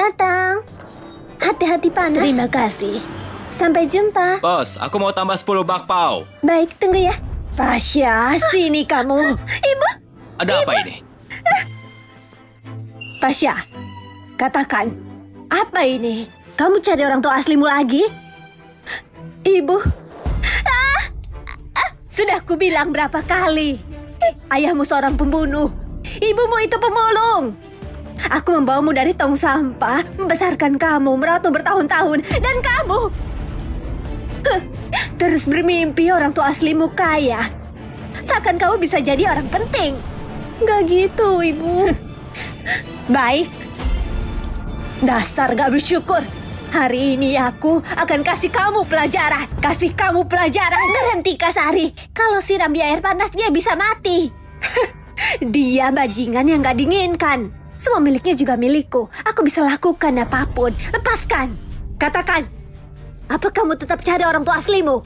datang. Hati-hati panas. Terima kasih. Sampai jumpa. Bos, aku mau tambah 10 bakpao. Baik, tunggu ya. Pasha, sini kamu. Ibu. Ada apa ini? Pasha, katakan, apa ini? Kamu cari orang tua aslimu lagi? Ibu. Sudah kubilang berapa kali. Ayahmu seorang pembunuh. Ibumu itu pemulung. Aku membawamu dari tong sampah, membesarkan kamu, merawatmu bertahun-tahun. Dan kamu terus bermimpi orang tua aslimu kaya. Seakan kamu bisa jadi orang penting. Gak gitu, Ibu. Baik. Dasar gak bersyukur. Hari ini aku akan kasih kamu pelajaran. Kasih kamu pelajaran. Berhenti, Kak Sari. Kalau siram di air panas, dia bisa mati. Dia bajingan yang gak diinginkan. Semua miliknya juga milikku. Aku bisa lakukan apapun. Lepaskan. Katakan, apa kamu tetap cari orang tua aslimu?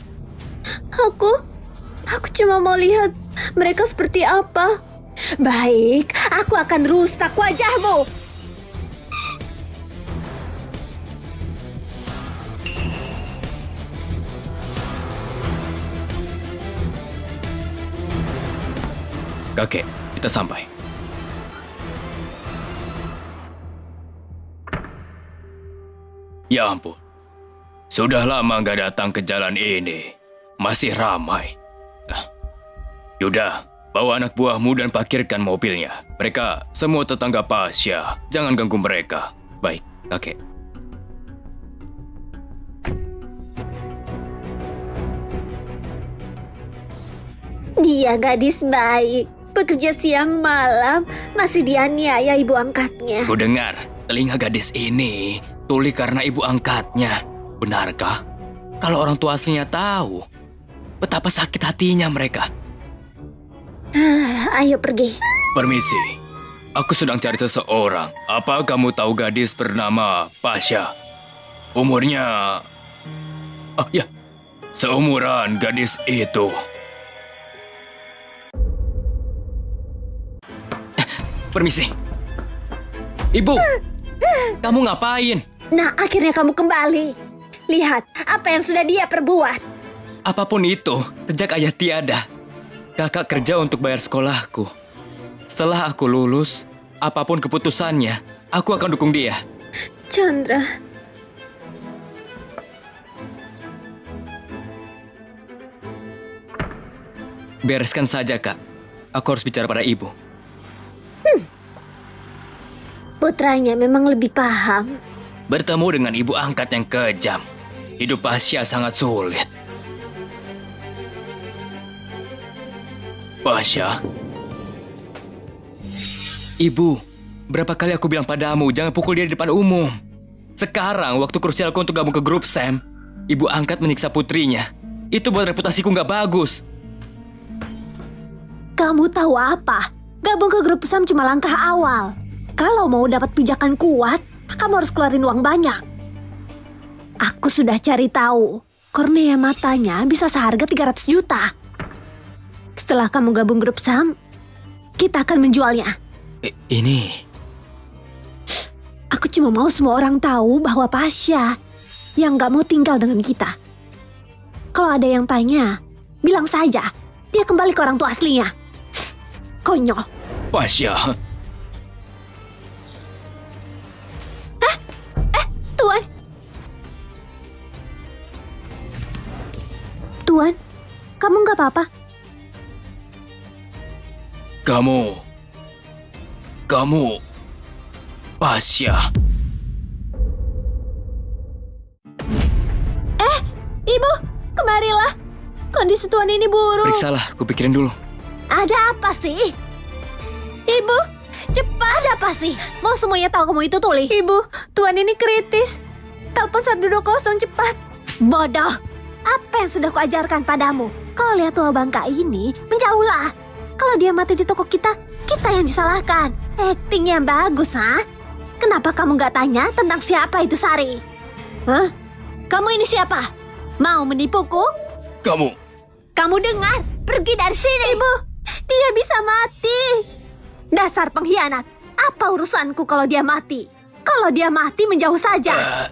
Aku cuma mau lihat mereka seperti apa. Baik, aku akan rusak wajahmu. Kakek, kita sampai. Ya ampun, sudah lama nggak datang ke jalan ini. Masih ramai. Yaudah, bawa anak buahmu dan parkirkan mobilnya. Mereka semua tetangga Pasha. Jangan ganggu mereka. Baik, kakek. Dia gadis baik. Bekerja siang malam, masih dianiaya ibu angkatnya. Ku dengar, telinga gadis ini tuli karena ibu angkatnya. Benarkah? Kalau orang tua aslinya tahu, betapa sakit hatinya mereka. Ayo pergi. Permisi, aku sedang cari seseorang. Apa kamu tahu gadis bernama Pasha? Umurnya... Oh ya, seumuran gadis itu. Permisi. Ibu, kamu ngapain? Nah, akhirnya kamu kembali. Lihat apa yang sudah dia perbuat. Apapun itu, sejak ayah tiada, kakak kerja untuk bayar sekolahku. Setelah aku lulus, apapun keputusannya, aku akan dukung dia. Chandra. Bereskan saja, Kak. Aku harus bicara pada ibu. Putranya memang lebih paham. Bertemu dengan ibu angkat yang kejam. Hidup Pasha sangat sulit. Pasha? Ibu, berapa kali aku bilang padamu jangan pukul dia di depan umum. Sekarang waktu krusialku untuk gabung ke grup Sam, ibu angkat menyiksa putrinya. Itu buat reputasiku nggak bagus. Kamu tahu apa? Gabung ke grup Sam cuma langkah awal. Kalau mau dapat pijakan kuat, kamu harus keluarin uang banyak. Aku sudah cari tahu. Kornea matanya bisa seharga 300 juta. Setelah kamu gabung grup Sam, kita akan menjualnya. Ini... Aku cuma mau semua orang tahu bahwa Pasha yang gak mau tinggal dengan kita. Kalau ada yang tanya, bilang saja dia kembali ke orang tua aslinya. Konyol. Pasha... Tuan. Tuan, kamu nggak apa-apa? Kamu... Pasha... Ibu, kemarilah. Kondisi Tuan ini buruk. Periksalah, aku pikirin dulu. Ada apa sih? Ibu, cepat. Ada apa sih? Mau semuanya tahu kamu itu tuli? Ibu, Tuan ini kritis. Telepon 120 cepat. Bodoh. Apa yang sudah kuajarkan padamu? Kalau lihat tua bangka ini, menjauhlah. Kalau dia mati di toko kita, kita yang disalahkan. Acting yang bagus, ha? Kenapa kamu nggak tanya tentang siapa itu Sari? Hah? Kamu ini siapa? Mau menipuku? Kamu dengar? Pergi dari sini. Ibu, dia bisa mati. Dasar pengkhianat. Apa urusanku kalau dia mati? Kalau Kalau dia mati menjauh saja.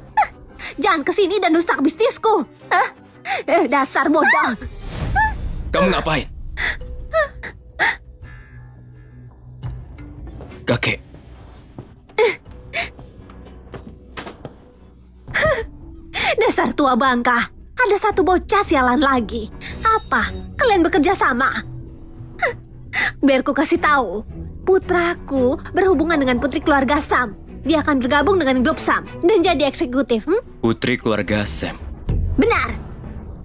Jangan kesini dan rusak bisnisku. Dasar bodoh. Kamu ngapain? Kakek. Dasar tua bangka. Ada satu bocah sialan lagi. Apa? Kalian bekerja sama? Biar ku kasih tahu. Putraku berhubungan dengan putri keluarga Sam. Dia akan bergabung dengan grup Sam dan jadi eksekutif. Putri keluarga Sam. Benar.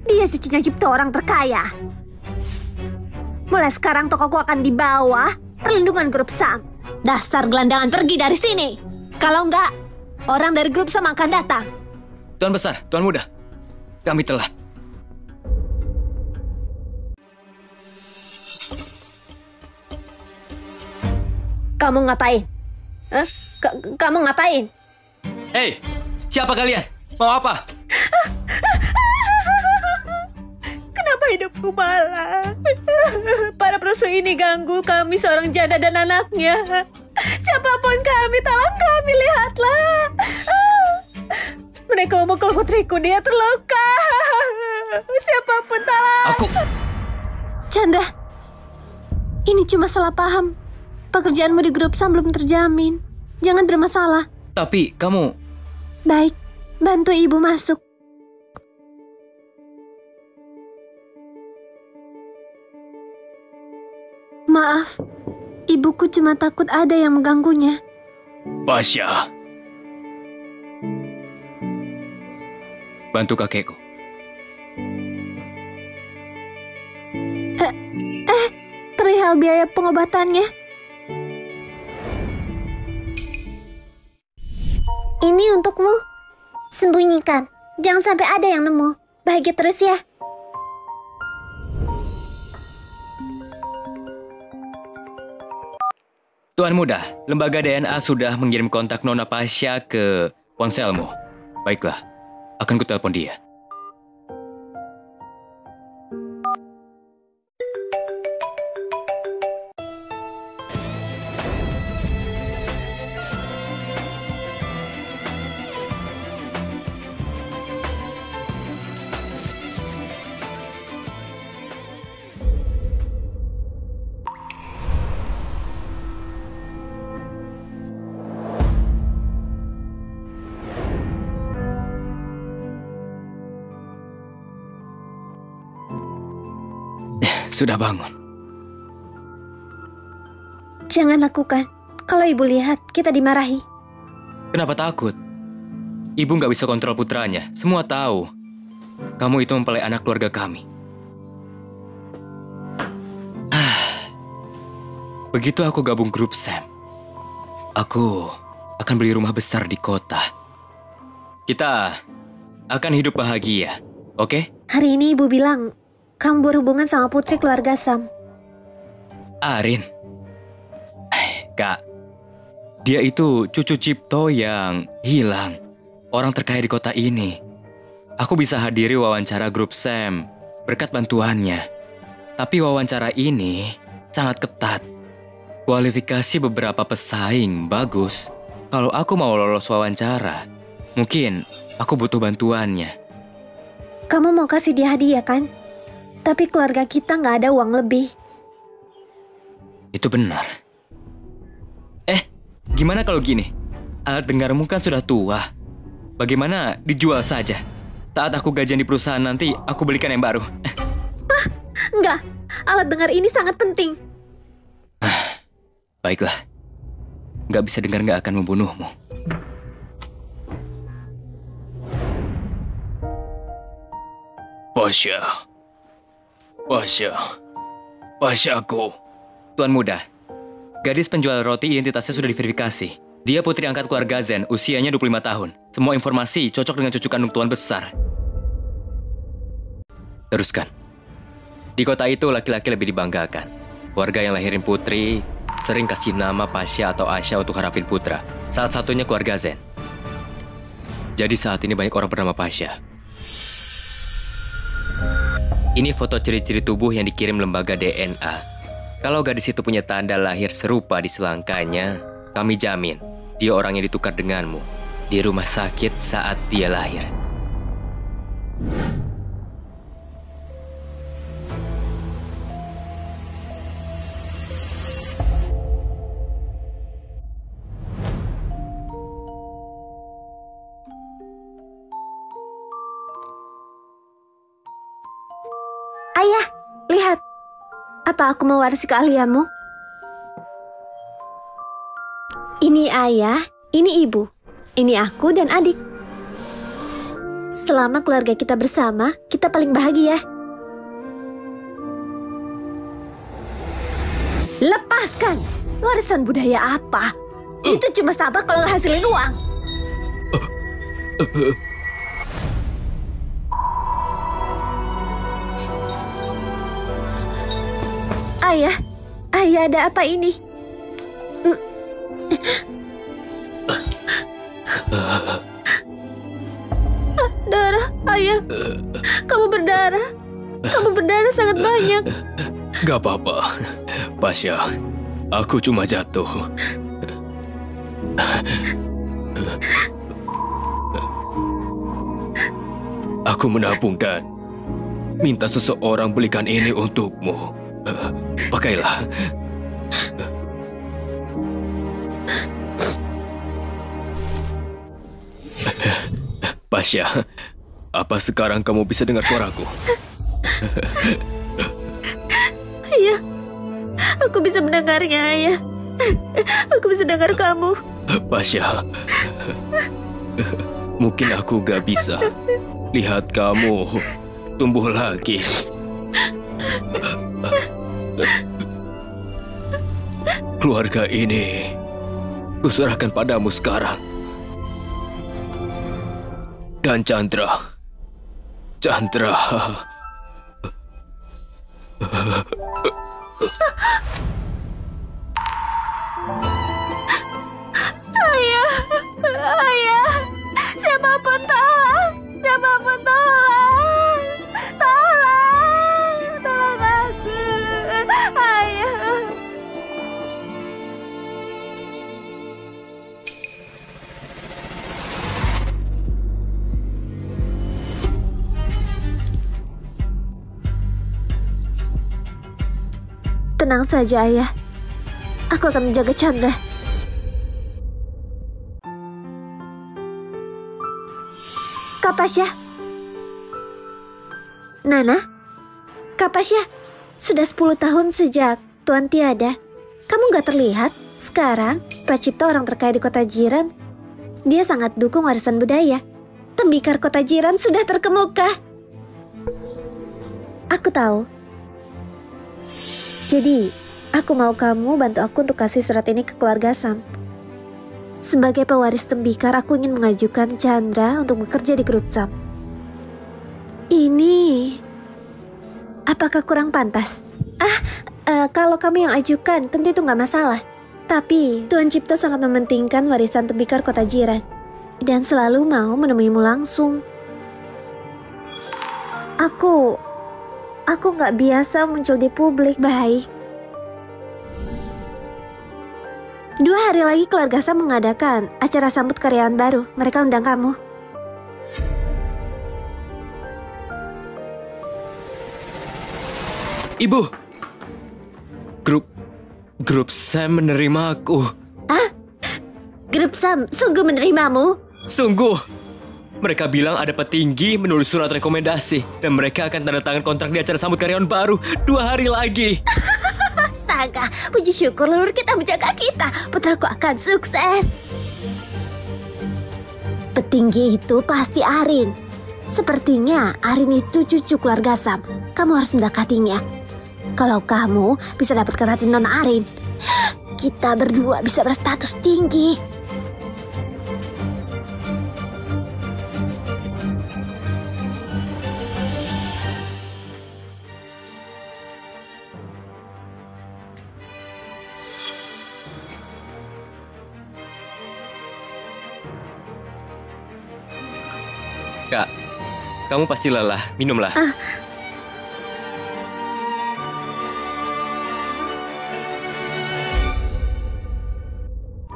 Dia cucunya cipta orang terkaya. Mulai sekarang tokoku akan di bawah perlindungan grup Sam. Dasar gelandangan, pergi dari sini. Kalau enggak, orang dari grup Sam akan datang. Tuan Besar, Tuan Muda. Kami telat. Kamu ngapain? Kamu ngapain? Hei, siapa kalian? Mau apa? Kenapa hidupku malang? Para perusuh ini ganggu kami seorang janda dan anaknya. Siapapun kami, tolong kami, lihatlah. Mereka memukul putriku, dia terluka. Siapapun tolong. Aku... Chandra, ini cuma salah paham. Pekerjaanmu di grup Sam belum terjamin. Jangan bermasalah. Tapi kamu... Baik, bantu ibu masuk. Maaf, ibuku cuma takut ada yang mengganggunya. Pasha. Bantu kakekku. Perihal biaya pengobatannya. Ini untukmu. Sembunyikan. Jangan sampai ada yang nemu. Bahagia terus ya. Tuan Muda, lembaga DNA sudah mengirim kontak Nona Pasha ke ponselmu. Baiklah, akan kutelepon dia. Sudah bangun. Jangan lakukan. Kalau ibu lihat, kita dimarahi. Kenapa takut? Ibu nggak bisa kontrol putranya. Semua tahu. Kamu itu mempelai anak keluarga kami. Begitu aku gabung grup Sam, aku akan beli rumah besar di kota. Kita akan hidup bahagia, oke? Hari ini ibu bilang kamu berhubungan sama putri keluarga Sam. Arin. Kak, dia itu cucu Cipto yang hilang. Orang terkaya di kota ini. Aku bisa hadiri wawancara grup Sam berkat bantuannya. Tapi wawancara ini sangat ketat. Kualifikasi beberapa pesaing bagus. Kalau aku mau lolos wawancara, mungkin aku butuh bantuannya. Kamu mau kasih dia hadiah kan? Tapi keluarga kita nggak ada uang lebih. Itu benar. Gimana kalau gini? Alat dengarmu kan sudah tua. Bagaimana dijual saja? Saat aku gajian di perusahaan nanti, aku belikan yang baru. Enggak, alat dengar ini sangat penting. Baiklah. Nggak bisa dengar nggak akan membunuhmu. Pasha. Pashaku. Tuan Muda, gadis penjual roti identitasnya sudah diverifikasi. Dia putri angkat keluarga Zen, usianya 25 tahun. Semua informasi cocok dengan cucu kandung Tuan Besar. Teruskan. Di kota itu laki-laki lebih dibanggakan. Keluarga yang lahirin putri sering kasih nama Pasha atau Asha untuk harapin putra. Salah satunya keluarga Zen. Jadi saat ini banyak orang bernama Pasha. Ini foto ciri-ciri tubuh yang dikirim lembaga DNA. Kalau gadis itu punya tanda lahir serupa di selangkanya, kami jamin dia orang yang ditukar denganmu di rumah sakit saat dia lahir. Ayah, lihat. Apa aku mewarisi keahlianmu? Ini ayah, ini ibu. Ini aku dan adik. Selama keluarga kita bersama, kita paling bahagia. Lepaskan! Warisan budaya apa? Itu cuma sampah kalau ngehasilin uang. Ayah, ada apa ini? Darah, ayah. Kamu berdarah. Kamu berdarah sangat banyak. Gak apa-apa, Pasha. Aku cuma jatuh. Aku menabung dan minta seseorang belikan ini untukmu. Pakailah. Pasha, apa sekarang kamu bisa dengar suaraku? Iya, aku bisa mendengarnya, ayah. Aku bisa dengar kamu. Pasha, mungkin aku gak bisa lihat kamu tumbuh lagi. Keluarga ini kuserahkan padamu sekarang. Dan Chandra. Ayah, siapapun tolong. Siapapun tolong. Tolong aku. Ayah. Tenang saja, ayah. Aku akan menjaga Chandra. Kak Pasha. Nana? Kak Pasha, sudah 10 tahun sejak Tuan tiada. Kamu gak terlihat? Sekarang, Pracipta orang terkaya di kota jiran. Dia sangat dukung warisan budaya. Tembikar kota jiran sudah terkemuka. Aku tahu. Jadi, aku mau kamu bantu aku untuk kasih surat ini ke keluarga Sam. Sebagai pewaris tembikar, aku ingin mengajukan Chandra untuk bekerja di grup Sam. Ini... apakah kurang pantas? Kalau kami yang ajukan, tentu itu nggak masalah. Tapi, Tuan Cipta sangat mementingkan warisan tembikar kota jiran. Dan selalu mau menemuimu langsung. Aku nggak biasa muncul di publik. Baik. 2 hari lagi keluarga Sam mengadakan acara sambut karyawan baru. Mereka undang kamu. Ibu, grup Sam menerima aku. Grup Sam sungguh menerimamu? Sungguh. Mereka bilang ada petinggi menulis surat rekomendasi dan mereka akan tanda tangan kontrak di acara sambut karyawan baru 2 hari lagi. Astaga, puji syukur leluhur kita menjaga kita. Putraku akan sukses. Petinggi itu pasti Arin. Sepertinya Arin itu cucu keluarga Sam. Kamu harus mendekatinya. Kalau kamu bisa dapat hati Nona Arin, kita berdua bisa berstatus tinggi. Kak, kamu pasti lelah. Minumlah.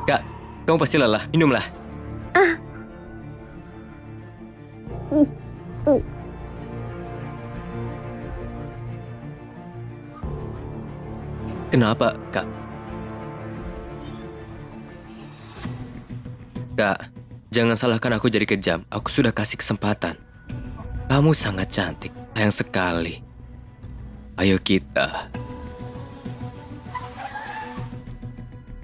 Kak, kamu pasti lelah. Minumlah. Kenapa, Kak? Kak, jangan salahkan aku jadi kejam. Aku sudah kasih kesempatan. Kamu sangat cantik, sayang sekali. Ayo kita.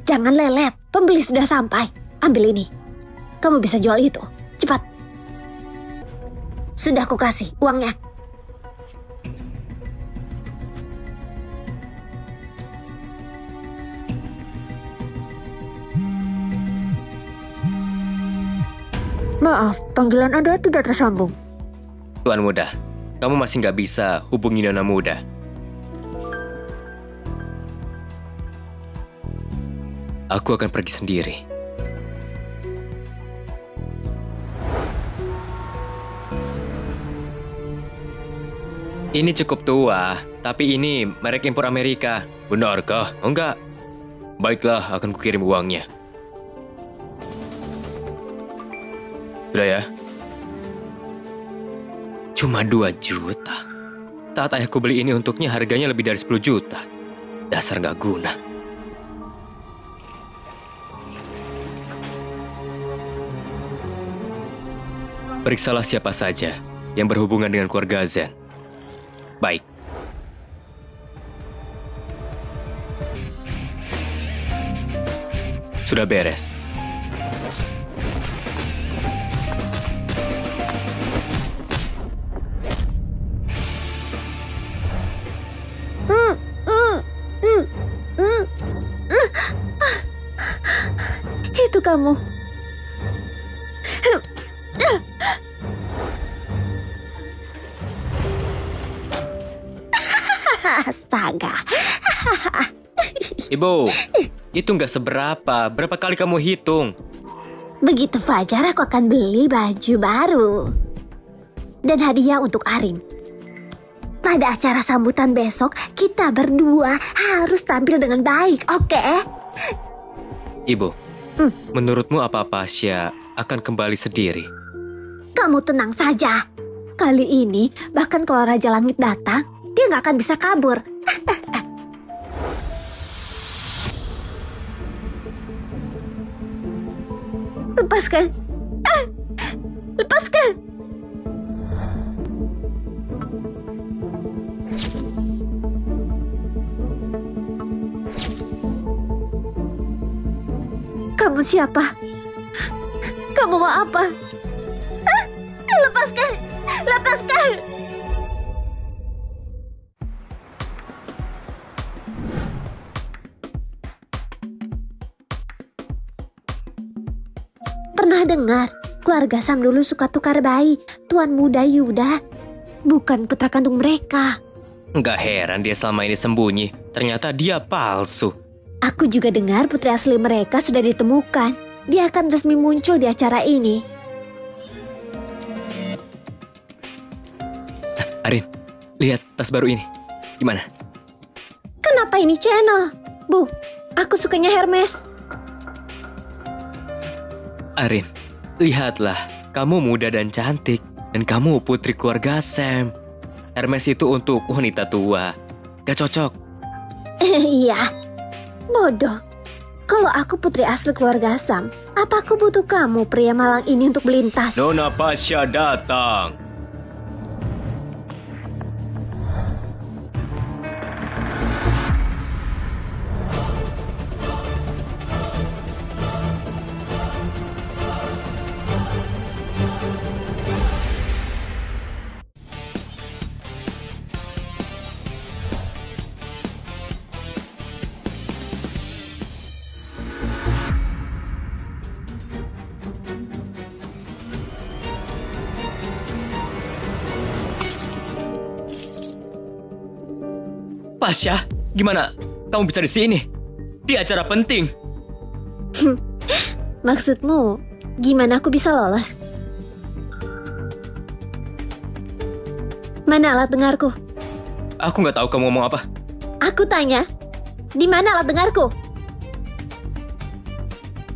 Jangan lelet, pembeli sudah sampai. Ambil ini. Kamu bisa jual itu. Cepat. Sudah aku kasih uangnya. Maaf, panggilan Anda tidak tersambung. Tuan muda, kamu masih nggak bisa hubungi Nona muda. Aku akan pergi sendiri. Ini cukup tua, tapi ini merek impor Amerika. Benarkah? Oh enggak. Baiklah, akan kukirim uangnya. Sudah ya? Cuma 2 juta. Saat ayahku beli ini untuknya harganya lebih dari 10 juta. Dasar nggak guna. Periksalah siapa saja yang berhubungan dengan keluarga Zen. Baik. Sudah beres. Itu kamu. Astaga. Ibu, itu nggak seberapa. Berapa kali kamu hitung? Begitu Fajar aku akan beli baju baru. Dan hadiah untuk Arin. Pada acara sambutan besok, kita berdua harus tampil dengan baik, oke? Ibu, menurutmu apa Pasha akan kembali sendiri? Kamu tenang saja. Kali ini, bahkan kalau Raja Langit datang, dia nggak akan bisa kabur. Lepaskan. Lepaskan. Kamu siapa? Kamu mau apa? Lepaskan! Lepaskan! Pernah dengar, keluarga Sam dulu suka tukar bayi, Tuan Muda Yuda. Bukan putra kandung mereka. Nggak heran dia selama ini sembunyi. Ternyata dia palsu. Aku juga dengar putri asli mereka sudah ditemukan. Dia akan resmi muncul di acara ini. Arin, lihat tas baru ini. Gimana? Kenapa ini channel? Bu, aku sukanya Hermes. Arin, lihatlah. Kamu muda dan cantik. Dan kamu putri keluarga Sam. Hermes itu untuk wanita tua. Gak cocok. Iya. Bodoh. Kalau aku putri asli keluarga Sam, apa aku butuh kamu pria malang ini untuk melintas? Nona Pasha datang. Pasha, gimana? Kamu bisa di sini? Di acara penting. Maksudmu, gimana aku bisa lolos? Mana alat dengarku? Aku nggak tahu kamu ngomong apa. Aku tanya, di mana alat dengarku?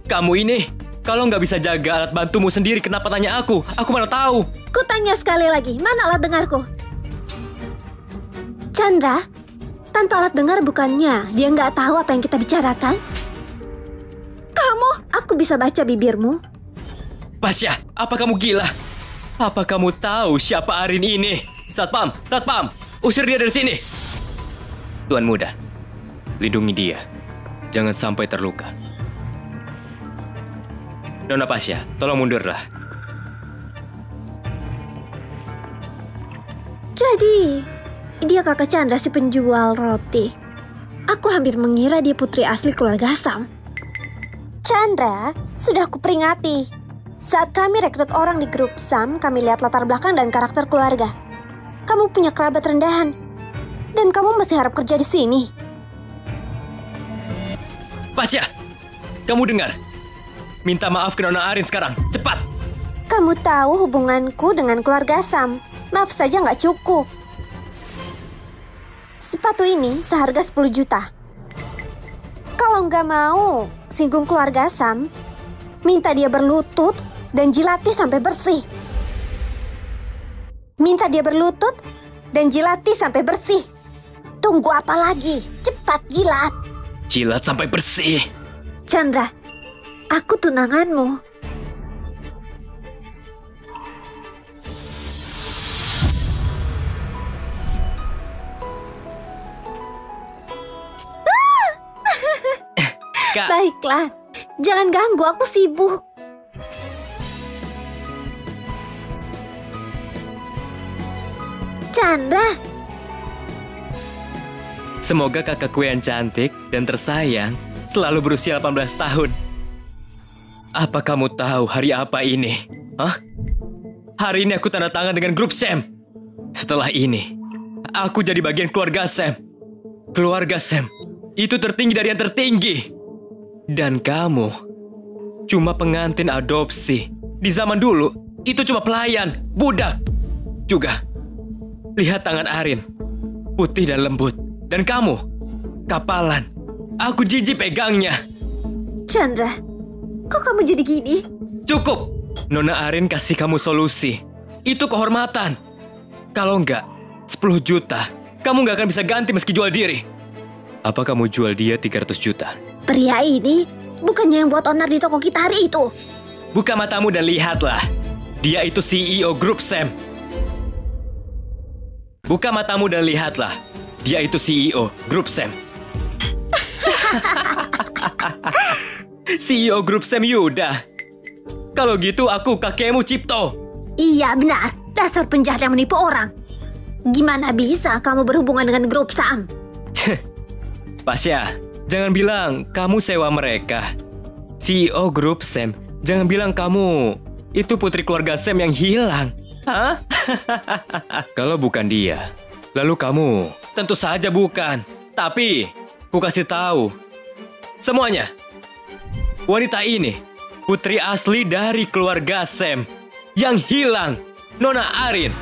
Kamu ini, kalau nggak bisa jaga alat bantumu sendiri, kenapa tanya aku? Aku mana tahu. Ku tanya sekali lagi, mana alat dengarku? Chandra, tanpa alat dengar bukannya dia nggak tahu apa yang kita bicarakan? Kamu, aku bisa baca bibirmu. Pasha, apa kamu gila? Apa kamu tahu siapa Arin ini? Satpam, Satpam, usir dia dari sini. Tuan muda, lindungi dia. Jangan sampai terluka. Nona Pasha, tolong mundurlah. Jadi, dia kakak Chandra si penjual roti. Aku hampir mengira dia putri asli keluarga Sam. Chandra, sudah aku peringati. Saat kami rekrut orang di grup Sam, kami lihat latar belakang dan karakter keluarga. Kamu punya kerabat rendahan, dan kamu masih harap kerja di sini. Pasha, kamu dengar? Minta maaf ke Nona Arin sekarang, cepat! Kamu tahu hubunganku dengan keluarga Sam. Maaf saja nggak cukup. Sepatu ini seharga 10 juta. Kalau nggak mau singgung keluarga Sam, minta dia berlutut dan jilati sampai bersih. Minta dia berlutut dan jilati sampai bersih. Tunggu apa lagi? Cepat jilat. Jilat sampai bersih. Chandra, aku tunanganmu. Kak, Baiklah, jangan ganggu, aku sibuk. Chandra, semoga kakakku yang cantik dan tersayang selalu berusia 18 tahun. Apa kamu tahu hari apa ini? Hah? Hari ini aku tanda tangan dengan grup Sam. Setelah ini, aku jadi bagian keluarga Sam. Keluarga Sam itu tertinggi dari yang tertinggi. Dan kamu cuma pengantin adopsi. Di zaman dulu, itu cuma pelayan, budak. Juga, lihat tangan Arin, putih dan lembut. Dan kamu, kapalan. Aku jijik pegangnya. Chandra, kok kamu jadi gini? Cukup, Nona Arin kasih kamu solusi. Itu kehormatan. Kalau enggak, 10 juta, kamu nggak akan bisa ganti meski jual diri. Apa kamu jual dia 300 juta? Pria ini bukannya yang buat onar di toko kita hari itu. Buka matamu dan lihatlah. Dia itu CEO grup Sam. Buka matamu dan lihatlah. Dia itu CEO grup Sam. CEO grup Sam Yuda. Kalau gitu aku kakekmu Cipto. Iya benar, dasar penjahat yang menipu orang. Gimana bisa kamu berhubungan dengan grup Sam? Pasha, jangan bilang kamu sewa mereka. CEO grup Sam, jangan bilang kamu itu putri keluarga Sam yang hilang. Hah? Kalau bukan dia, lalu kamu tentu saja bukan. Tapi, ku kasih tahu. Semuanya, wanita ini putri asli dari keluarga Sam yang hilang, Nona Arin.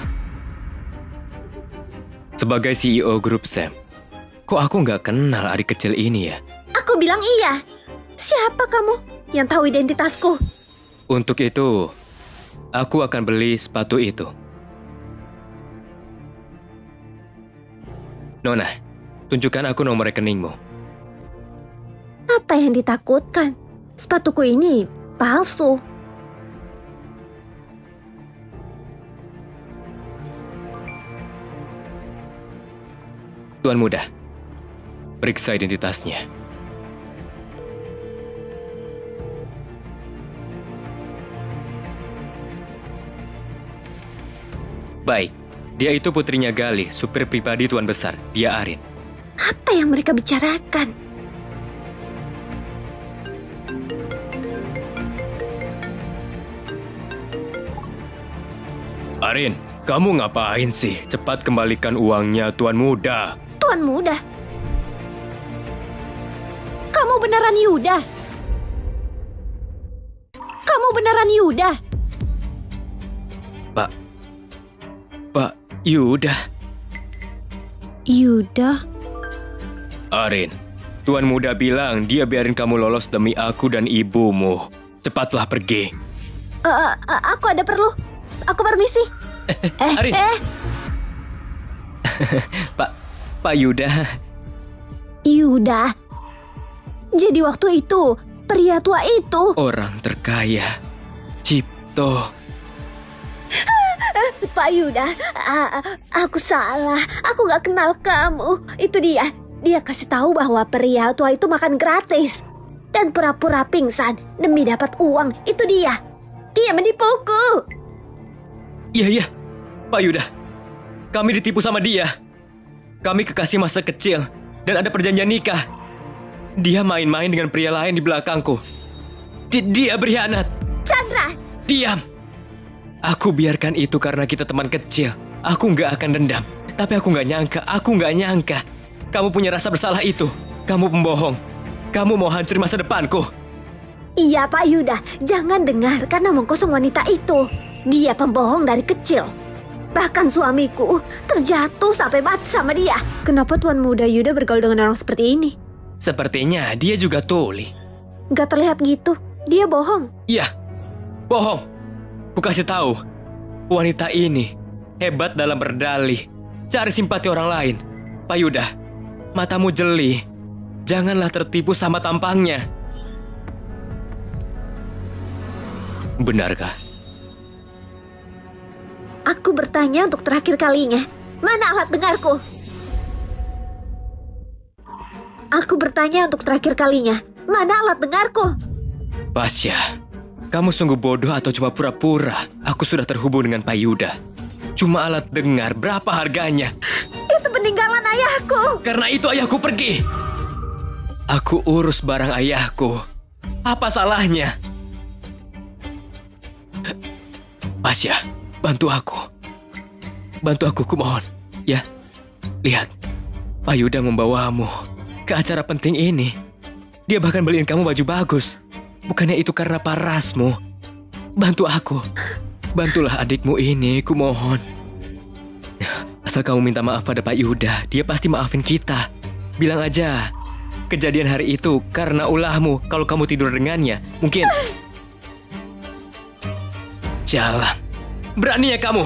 Sebagai CEO grup Sam, kok aku nggak kenal adik kecil ini ya? Aku bilang iya. Siapa kamu yang tahu identitasku? Untuk itu, aku akan beli sepatu itu. Nona, tunjukkan aku nomor rekeningmu. Apa yang ditakutkan? Sepatuku ini palsu. Tuan muda, periksa identitasnya. Baik, dia itu putrinya Gali, supir pribadi Tuan Besar. Dia Arin. Apa yang mereka bicarakan? Arin, kamu ngapain sih? Cepat kembalikan uangnya, Tuan Muda. Tuan muda. Kamu beneran Yuda? Kamu beneran Yuda? Pak Yuda. Yuda? Arin, Tuan muda bilang dia biarin kamu lolos demi aku dan ibumu. Cepatlah pergi. Aku ada perlu. Aku permisi. Arin. Pak Yuda. Yuda. Jadi waktu itu, pria tua itu. Orang terkaya. Cipto. Pak Yuda, aku salah. Aku gak kenal kamu. Itu dia. Dia kasih tahu bahwa pria tua itu makan gratis dan pura-pura pingsan demi dapat uang. Itu dia. Dia menipuku. Iya, Pak Yuda. Kami ditipu sama dia. Kami kekasih masa kecil dan ada perjanjian nikah. Dia main-main dengan pria lain di belakangku. Dia berkhianat. Chandra. Diam. Aku biarkan itu karena kita teman kecil. Aku nggak akan dendam. Tapi aku nggak nyangka. Kamu punya rasa bersalah itu. Kamu pembohong. Kamu mau hancurin masa depanku. Iya Pak Yuda, jangan dengarkan omong kosong wanita itu. Dia pembohong dari kecil. Bahkan suamiku terjatuh sampai mati sama dia. Kenapa Tuan Muda Yuda bergaul dengan orang seperti ini? Sepertinya dia juga tuli. Gak terlihat gitu. Dia bohong. Iya, bohong. Ku kasih tahu, wanita ini hebat dalam berdalih. Cari simpati orang lain. Pak Yuda, matamu jeli. Janganlah tertipu sama tampangnya. Benarkah? Aku bertanya untuk terakhir kalinya. Mana alat dengarku? Aku bertanya untuk terakhir kalinya. Mana alat dengarku? Pasya, kamu sungguh bodoh atau cuma pura-pura? Aku sudah terhubung dengan Pak Yuda. Cuma alat dengar, berapa harganya? Itu peninggalan ayahku. Karena itu ayahku pergi. Aku urus barang ayahku. Apa salahnya? Pasya, bantu aku. Bantu aku, kumohon. Ya, lihat. Pak Yuda membawamu ke acara penting ini. Dia bahkan beliin kamu baju bagus. Bukannya itu karena parasmu. Bantu aku. Bantulah adikmu ini, kumohon. Asal kamu minta maaf pada Pak Yuda, dia pasti maafin kita. Bilang aja, kejadian hari itu karena ulahmu. Kalau kamu tidur dengannya, mungkin... Jalan. Berani ya kamu?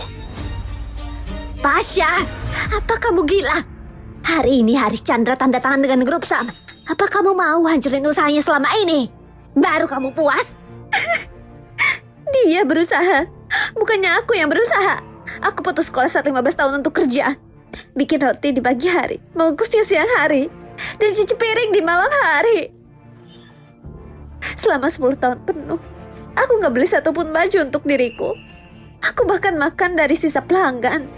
Pasya, apa kamu gila? Hari ini hari Chandra tanda tangan dengan grup Sam. Apa kamu mau hancurin usahanya selama ini? Baru kamu puas? Dia berusaha. Bukannya aku yang berusaha. Aku putus sekolah saat 15 tahun untuk kerja. Bikin roti di pagi hari, mengukus di siang hari, dan cuci piring di malam hari. Selama 10 tahun penuh, aku gak beli satupun baju untuk diriku. Aku bahkan makan dari sisa pelanggan.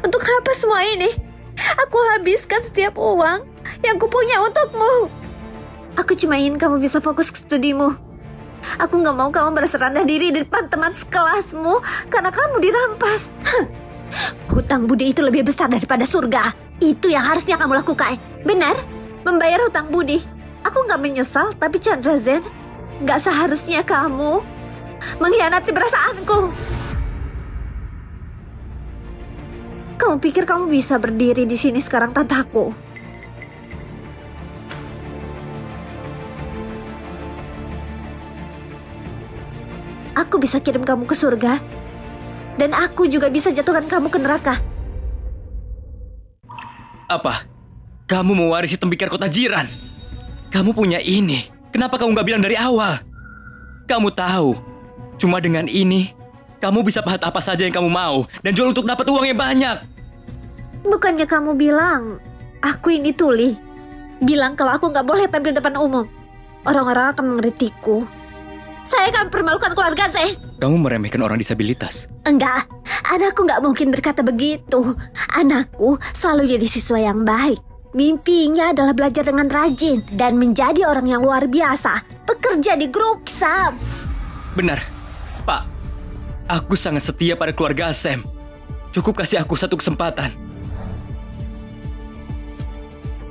Untuk apa semua ini? Aku habiskan setiap uang yang kupunya untukmu. Aku cuma ingin kamu bisa fokus ke studimu. Aku gak mau kamu merasa rendah diri di depan teman sekelasmu karena kamu dirampas. Hutang budi itu lebih besar daripada surga. Itu yang harusnya kamu lakukan. Benar, membayar hutang budi. Aku gak menyesal, tapi Chandra Zen, gak seharusnya kamu mengkhianati perasaanku. Kamu pikir kamu bisa berdiri di sini sekarang tanpa aku? Aku bisa kirim kamu ke surga, dan aku juga bisa jatuhkan kamu ke neraka. Apa? Kamu mewarisi tembikar kota jiran? Kamu punya ini. Kenapa kamu gak bilang dari awal? Kamu tahu, cuma dengan ini, kamu bisa pahat apa saja yang kamu mau dan jual untuk dapat uang yang banyak. Bukannya kamu bilang, aku ini tuli. Bilang kalau aku gak boleh tampil depan umum. Orang-orang akan mengkritikku. Saya akan permalukan keluarga saya. Kamu meremehkan orang disabilitas? Enggak, anakku gak mungkin berkata begitu. Anakku selalu jadi siswa yang baik. Mimpinya adalah belajar dengan rajin dan menjadi orang yang luar biasa. Bekerja di grup Sam. Benar, Pak. Aku sangat setia pada keluarga Sam. Cukup kasih aku satu kesempatan.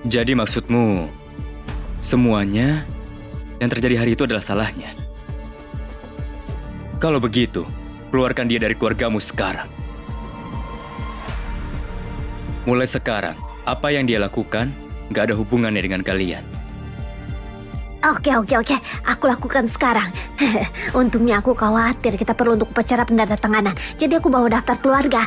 Jadi maksudmu, semuanya yang terjadi hari itu adalah salahnya? Kalau begitu, keluarkan dia dari keluargamu sekarang. Mulai sekarang, apa yang dia lakukan gak ada hubungannya dengan kalian. Oke. Aku lakukan sekarang. Untungnya aku khawatir kita perlu untuk upacara penandatanganan. Jadi aku bawa daftar keluarga.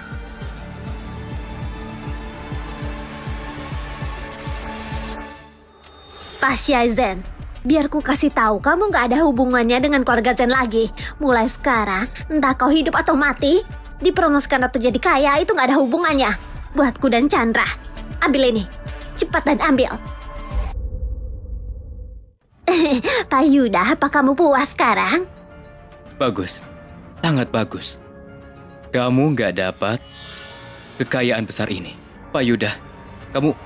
Pasha Zen, biar ku kasih tahu kamu gak ada hubungannya dengan keluarga Zen lagi. Mulai sekarang, entah kau hidup atau mati, dipromosikan atau jadi kaya itu gak ada hubungannya. Buatku dan Chandra, ambil ini. Cepat dan ambil. Pak Yuda, apa kamu puas sekarang? Bagus, sangat bagus. Kamu nggak dapat kekayaan besar ini. Pak Yuda, kamu,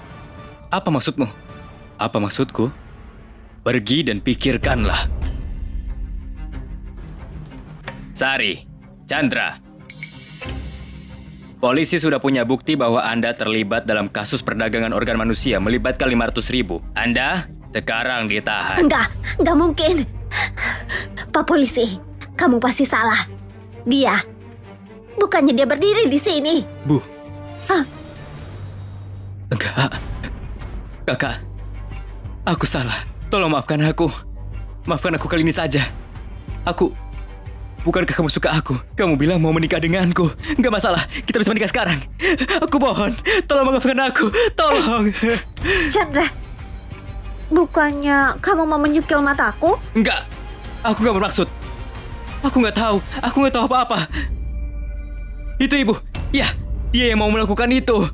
apa maksudmu? Apa maksudku? Pergi dan pikirkanlah. Sari, Chandra. Polisi sudah punya bukti bahwa Anda terlibat dalam kasus perdagangan organ manusia melibatkan 500.000. Anda sekarang ditahan. Enggak mungkin. Pak polisi, kamu pasti salah. Bukannya dia berdiri di sini. Bu. Hah? Enggak. Kakak, aku salah. Tolong maafkan aku. Maafkan aku kali ini saja. Bukankah kamu suka aku? Kamu bilang mau menikah denganku. Enggak masalah, kita bisa menikah sekarang. Aku mohon, tolong maafkan aku. Tolong. Chandra, bukannya kamu mau menyukil mataku? Enggak, aku enggak bermaksud. Aku enggak tahu apa-apa. Itu ibu, ya, dia yang mau melakukan itu.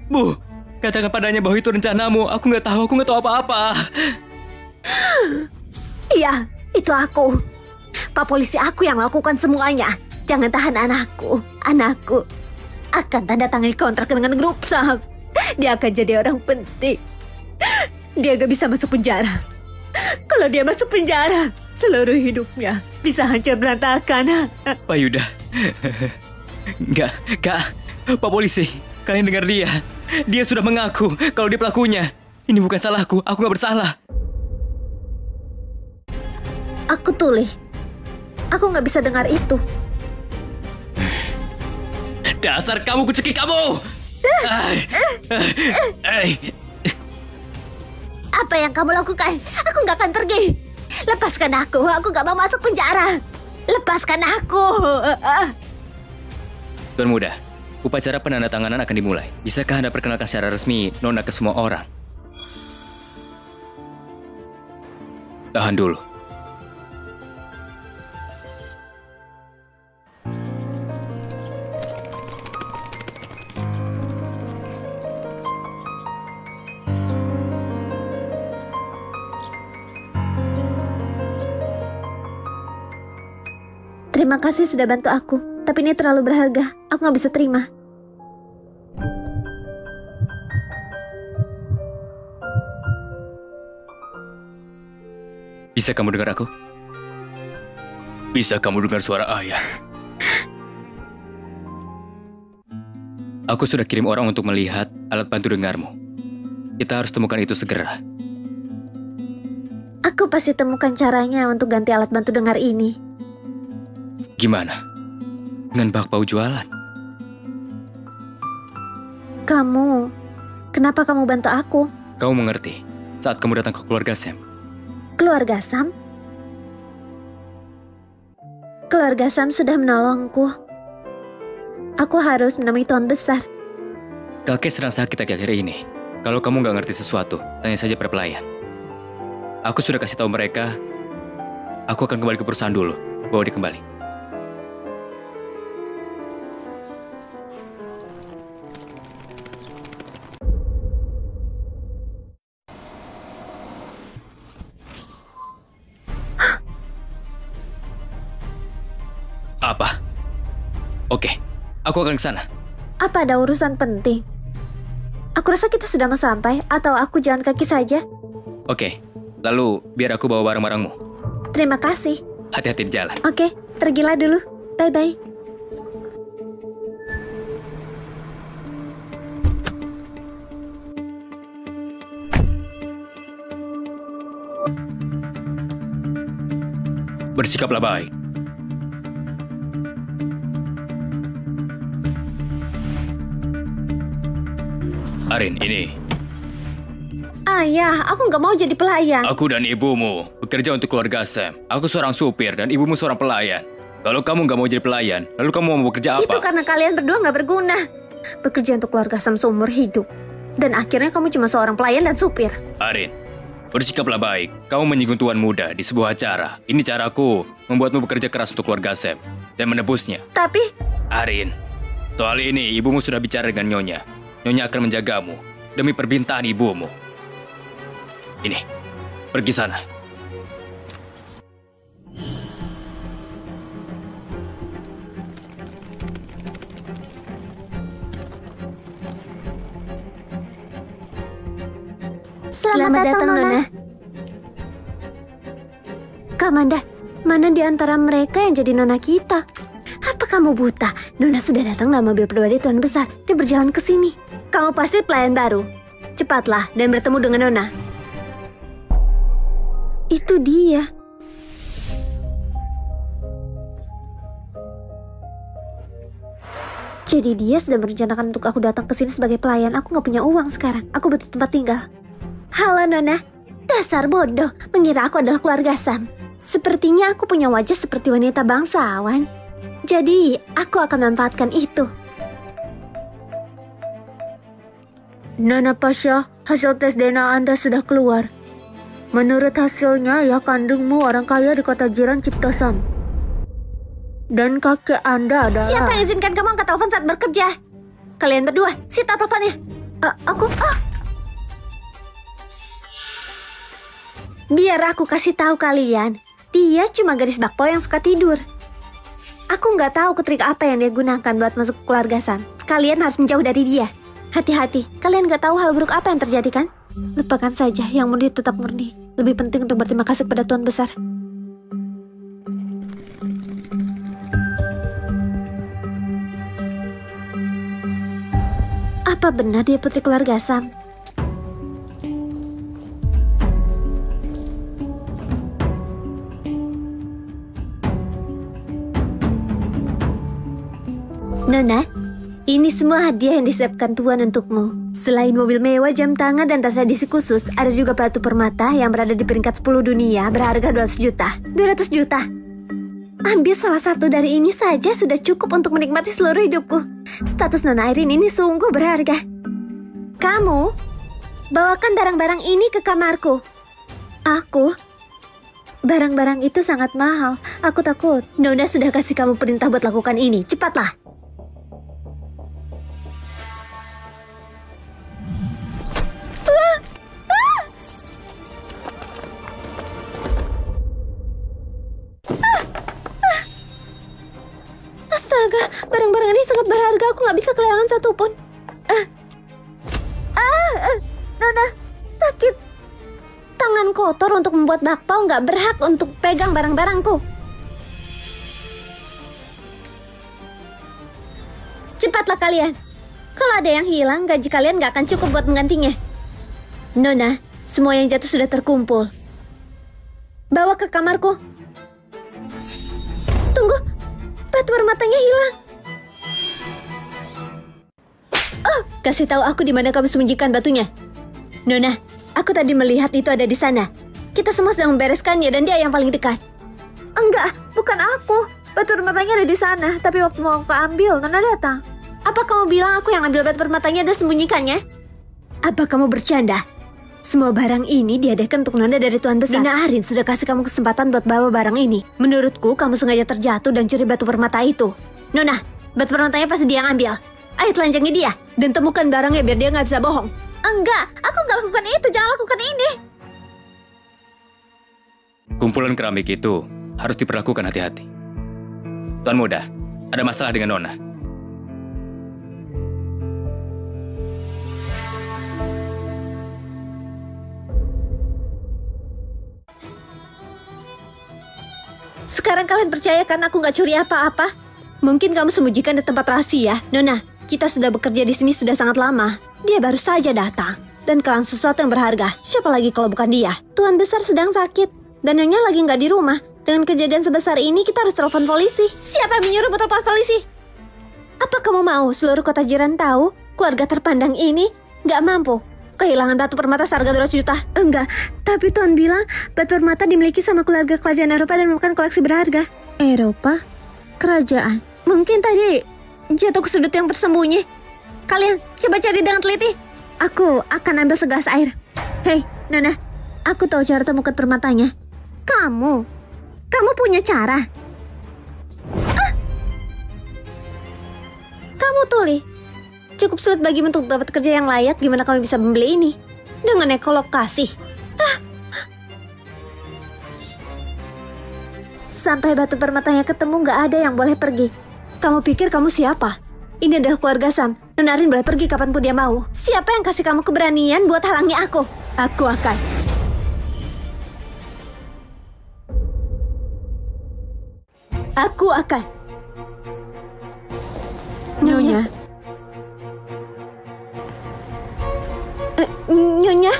Bu, katakan padanya bahwa itu rencanamu. Aku enggak tahu apa-apa. Iya, itu aku. Pak polisi, aku yang lakukan semuanya. Jangan tahan anakku. Anakku akan tanda tangan kontrak dengan grup Sam. Dia akan jadi orang penting. Dia gak bisa masuk penjara. Kalau dia masuk penjara, seluruh hidupnya bisa hancur berantakan. Pak Yuda. Enggak, Kak. Pak polisi, kalian dengar dia. Dia sudah mengaku kalau dia pelakunya. Ini bukan salahku, aku gak bersalah. Aku tuli. Aku gak bisa dengar itu. Dasar kamu, kucekik kamu! Apa yang kamu lakukan? Aku gak akan pergi. Lepaskan aku gak mau masuk penjara. Lepaskan aku. Tuan Muda, upacara penandatanganan akan dimulai. Bisakah Anda perkenalkan secara resmi Nona ke semua orang? Tahan dulu. Terima kasih sudah bantu aku. Tapi ini terlalu berharga. Aku gak bisa terima. Bisa kamu dengar aku? Bisa kamu dengar suara ayah? Aku sudah kirim orang untuk melihat alat bantu dengarmu. Kita harus temukan itu segera. Aku pasti temukan caranya untuk ganti alat bantu dengar ini. Gimana? Dengan bakpao jualan? Kenapa kamu bantu aku? Kamu mengerti saat kamu datang ke keluarga Sam. Keluarga Sam? Keluarga Sam sudah menolongku. Aku harus menemui Tuan Besar. Kakek sedang sakit akhir-akhir ini. Kalau kamu nggak ngerti sesuatu, tanya saja para pelayan. Aku sudah kasih tahu mereka. Aku akan kembali ke perusahaan dulu. Bawa dia kembali. Apa? Oke, aku akan ke sana. Apa ada urusan penting? Aku rasa kita sudah mau sampai, atau aku jalan kaki saja. Oke, lalu biar aku bawa barang-barangmu. Terima kasih. Hati-hati di jalan. Oke, pergilah dulu. Bye-bye. Bersikaplah baik. Arin, ini. Ayah, aku nggak mau jadi pelayan. Aku dan ibumu bekerja untuk keluarga Sam. Aku seorang supir dan ibumu seorang pelayan. Kalau kamu nggak mau jadi pelayan, lalu kamu mau bekerja apa? Itu karena kalian berdua nggak berguna. Bekerja untuk keluarga Sam seumur hidup. Dan akhirnya kamu cuma seorang pelayan dan supir. Arin, bersikaplah baik. Kamu menyinggung tuan muda di sebuah acara. Ini caraku membuatmu bekerja keras untuk keluarga Sam dan menebusnya. Tapi... Arin, soal ini ibumu sudah bicara dengan Nyonya. Nyonya akan menjagamu demi permintaan ibumu. Ini, pergi sana. Selamat datang, Nona. Kamanda, mana di antara mereka yang jadi Nona kita? Apa kamu buta? Nona sudah datang dalam mobil pribadi Tuan Besar. Dia berjalan ke sini. Kamu pasti pelayan baru. Cepatlah dan bertemu dengan Nona. Itu dia. Jadi dia sudah merencanakan untuk aku datang ke sini sebagai pelayan. Aku nggak punya uang sekarang. Aku butuh tempat tinggal. Halo Nona. Dasar bodoh, mengira aku adalah keluarga Sam. Sepertinya aku punya wajah seperti wanita bangsawan. Jadi aku akan manfaatkan itu. Nona Pasha, hasil tes DNA Anda sudah keluar. Menurut hasilnya, ayah kandungmu orang kaya di kota jiran Cipta Sam. Dan kakek Anda adalah... Siapa yang izinkan kamu angkat telepon saat bekerja? Kalian berdua, sita teleponnya. Biar aku kasih tahu kalian, dia cuma gadis bakpao yang suka tidur. Aku nggak tahu trik apa yang dia gunakan buat masuk ke keluarga Sam. Kalian harus menjauh dari dia. Hati-hati, kalian nggak tahu hal buruk apa yang terjadi kan? Lupakan saja, yang murni tetap murni. Lebih penting untuk berterima kasih kepada Tuan Besar. Apa benar dia putri keluarga Sam? Nona, ini semua hadiah yang disiapkan Tuan untukmu. Selain mobil mewah, jam tangan, dan tas edisi khusus, ada juga batu permata yang berada di peringkat 10 dunia berharga 200 juta. 200 juta? Ambil salah satu dari ini saja sudah cukup untuk menikmati seluruh hidupku. Status Nona Irene ini sungguh berharga. Kamu, bawakan barang-barang ini ke kamarku. Aku? Barang-barang itu sangat mahal. Aku takut. Nona sudah kasih kamu perintah buat lakukan ini. Cepatlah. Astaga, barang-barang ini sangat berharga. Aku nggak bisa kehilangan satupun. Nona, sakit. Tangan kotor untuk membuat bakpao nggak berhak untuk pegang barang-barangku. Cepatlah kalian. Kalau ada yang hilang, gaji kalian nggak akan cukup buat menggantinya. Nona, semua yang jatuh sudah terkumpul. Bawa ke kamarku. Tunggu, batu permatanya hilang. Oh, kasih tahu aku di mana kamu sembunyikan batunya. Nona, aku tadi melihat itu ada di sana. Kita semua sedang membereskannya dan dia yang paling dekat. Enggak, bukan aku. Batu permatanya ada di sana, tapi waktu mau aku ambil, Nona datang. Apa kamu bilang aku yang ambil batu permatanya dan sembunyikannya? Apa kamu bercanda? Semua barang ini diadakan untuk Nona dari Tuan Besar. Nona Arin sudah kasih kamu kesempatan buat bawa barang ini. Menurutku, kamu sengaja terjatuh dan curi batu permata itu. Nona, batu permatanya pasti dia yang ambil. Ayo telanjangi dia dan temukan barangnya biar dia nggak bisa bohong. Enggak, aku nggak lakukan itu. Jangan lakukan ini. Kumpulan keramik itu harus diperlakukan hati-hati. Tuan Muda, ada masalah dengan Nona. Sekarang kalian percaya kan aku nggak curi apa-apa? Mungkin kamu sembunyikan di tempat rahasia. Nona, kita sudah bekerja di sini sudah sangat lama. Dia baru saja datang dan kehilangan sesuatu yang berharga. Siapa lagi kalau bukan dia? Tuan Besar sedang sakit dan Nyonya lagi nggak di rumah. Dengan kejadian sebesar ini kita harus telepon polisi. Siapa yang menyuruh buat telepon polisi? Apa kamu mau seluruh kota jiran tahu keluarga terpandang ini nggak mampu? kehilangan batu permata seharga 200 juta. Enggak, tapi Tuan bilang batu permata dimiliki sama keluarga kerajaan Eropa dan bukan koleksi berharga. Eropa? Kerajaan? Mungkin tadi jatuh ke sudut yang tersembunyi. Kalian coba cari dengan teliti. Aku akan ambil segelas air. Hei, Nona, aku tahu cara temukan permatanya. Kamu punya cara? Kamu Tuli, cukup sulit bagimu untuk dapat kerja yang layak. Gimana kamu bisa membeli ini? Dengan ekolokasi. Sampai batu permatanya ketemu, gak ada yang boleh pergi. Kamu pikir kamu siapa? Ini adalah keluarga Sam. Nona Arin boleh pergi kapanpun dia mau. Siapa yang kasih kamu keberanian buat halangi aku? Aku akan. Nyonya. Nyonya?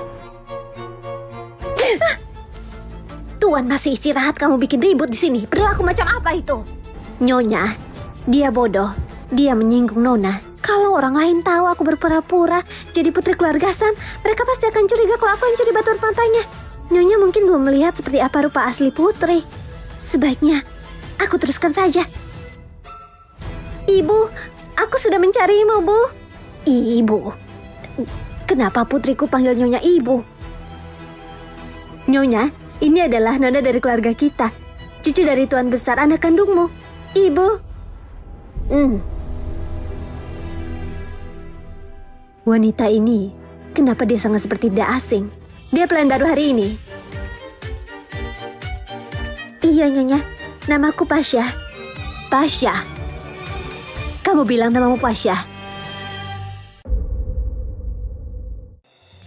Tuan masih istirahat, kamu bikin ribut di sini. Perilaku macam apa itu? Nyonya, dia bodoh. Dia menyinggung Nona. Kalau orang lain tahu aku berpura-pura jadi putri keluarga Sam, mereka pasti akan curiga kalau aku yang curi batu permatanya. Nyonya mungkin belum melihat seperti apa rupa asli putri. Sebaiknya aku teruskan saja. Ibu, aku sudah mencarimu, Bu. Ibu? Kenapa putriku panggil Nyonya Ibu? Nyonya, ini adalah Nona dari keluarga kita. Cucu dari Tuan Besar, anak kandungmu. Ibu. Wanita ini, kenapa dia sangat seperti tidak asing? Dia pelayan baru hari ini. Iya, Nyonya. Namaku Pasha. Pasha? Kamu bilang namamu Pasha?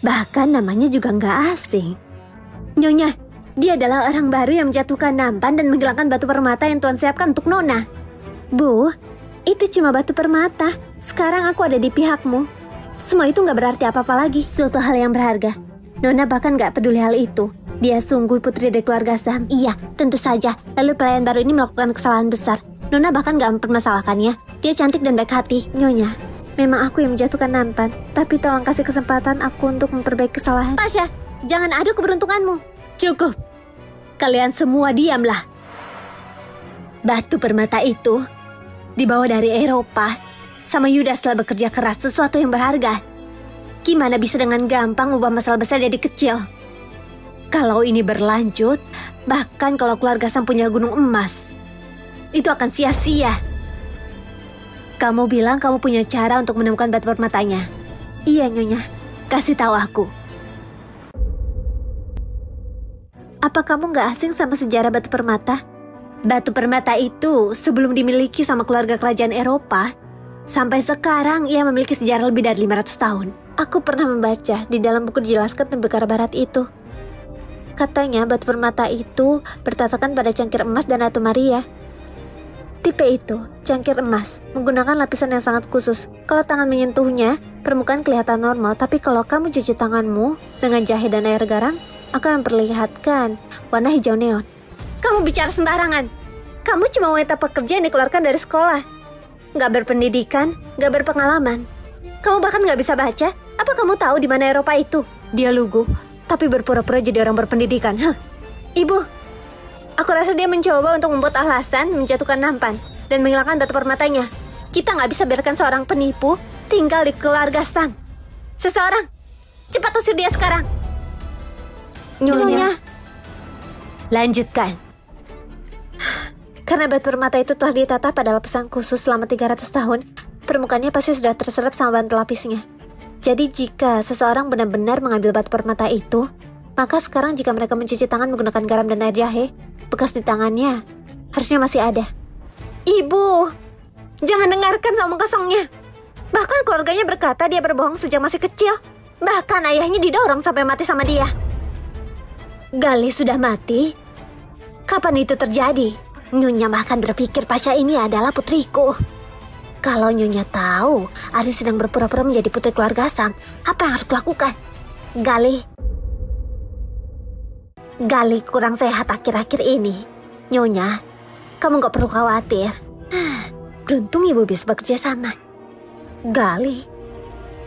Bahkan namanya juga nggak asing. Nyonya, dia adalah orang baru yang menjatuhkan nampan dan menghilangkan batu permata yang Tuan siapkan untuk Nona. Bu, itu cuma batu permata. Sekarang aku ada di pihakmu. Semua itu nggak berarti apa-apa lagi. Suatu hal yang berharga. Nona bahkan nggak peduli hal itu. Dia sungguh putri dari keluarga Sam. Iya, tentu saja. Lalu pelayan baru ini melakukan kesalahan besar. Nona bahkan nggak mempermasalahkannya. Dia cantik dan baik hati. Nyonya, memang aku yang menjatuhkan nampan. Tapi tolong kasih kesempatan aku untuk memperbaiki kesalahan. Pasha, jangan adu keberuntunganmu. Cukup. Kalian semua diamlah. Batu permata itu dibawa dari Eropa. Sama Yudas telah bekerja keras, sesuatu yang berharga. Gimana bisa dengan gampang ubah masalah besar jadi kecil? Kalau ini berlanjut, bahkan kalau keluarga Sam punya gunung emas, itu akan sia-sia. Kamu bilang kamu punya cara untuk menemukan batu permatanya. Iya, Nyonya. Kasih tahu aku. Apa kamu gak asing sama sejarah batu permata? Batu permata itu sebelum dimiliki sama keluarga kerajaan Eropa, sampai sekarang ia memiliki sejarah lebih dari 500 tahun. Aku pernah membaca di dalam buku dijelaskan tentang Bekara Barat itu. Katanya batu permata itu bertatakan pada cangkir emas dan Ratu Maria. Tipe itu, cangkir emas, menggunakan lapisan yang sangat khusus. Kalau tangan menyentuhnya, permukaan kelihatan normal. Tapi kalau kamu cuci tanganmu dengan jahe dan air garam, akan memperlihatkan warna hijau neon. Kamu bicara sembarangan. Kamu cuma wanita pekerja yang dikeluarkan dari sekolah. Gak berpendidikan, gak berpengalaman. Kamu bahkan gak bisa baca. Apa kamu tahu di mana Eropa itu? Dia lugu, tapi berpura-pura jadi orang berpendidikan. Ibu, aku rasa dia mencoba untuk membuat alasan menjatuhkan nampan dan menghilangkan batu permatanya. Kita gak bisa biarkan seorang penipu tinggal di keluarga Sam. Seseorang, cepat usir dia sekarang. Nyonya, lanjutkan. Karena batu permata itu telah ditata pada lapisan khusus selama 300 tahun, permukaannya pasti sudah terserap sama bahan pelapisnya. Jadi jika seseorang benar-benar mengambil batu permata itu, maka sekarang jika mereka mencuci tangan menggunakan garam dan air jahe, bekas di tangannya harusnya masih ada. Ibu, jangan dengarkan omong kosongnya. Bahkan keluarganya berkata dia berbohong sejak masih kecil. Bahkan ayahnya didorong sampai mati sama dia. Gali sudah mati? Kapan itu terjadi? Nyonya bahkan berpikir Pasha ini adalah putriku. Kalau Nyonya tahu Arin sedang berpura-pura menjadi putri keluarga Sam, apa yang harus kulakukan? Gali kurang sehat akhir-akhir ini. Nyonya, kamu gak perlu khawatir. Beruntung ibu bisa bekerja sama. Gali,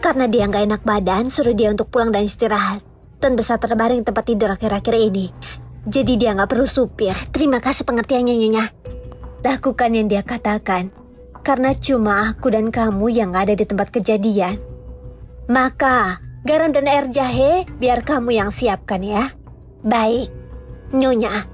Karena dia nggak enak badan, suruh dia untuk pulang dan istirahat. Tuan Besar terbaring di tempat tidur akhir-akhir ini. Jadi dia nggak perlu supir. Terima kasih pengertiannya, Nyonya. Lakukan yang dia katakan. Karena cuma aku dan kamu yang ada di tempat kejadian. Maka, garam dan air jahe biar kamu yang siapkan ya. Baik, Nyonya.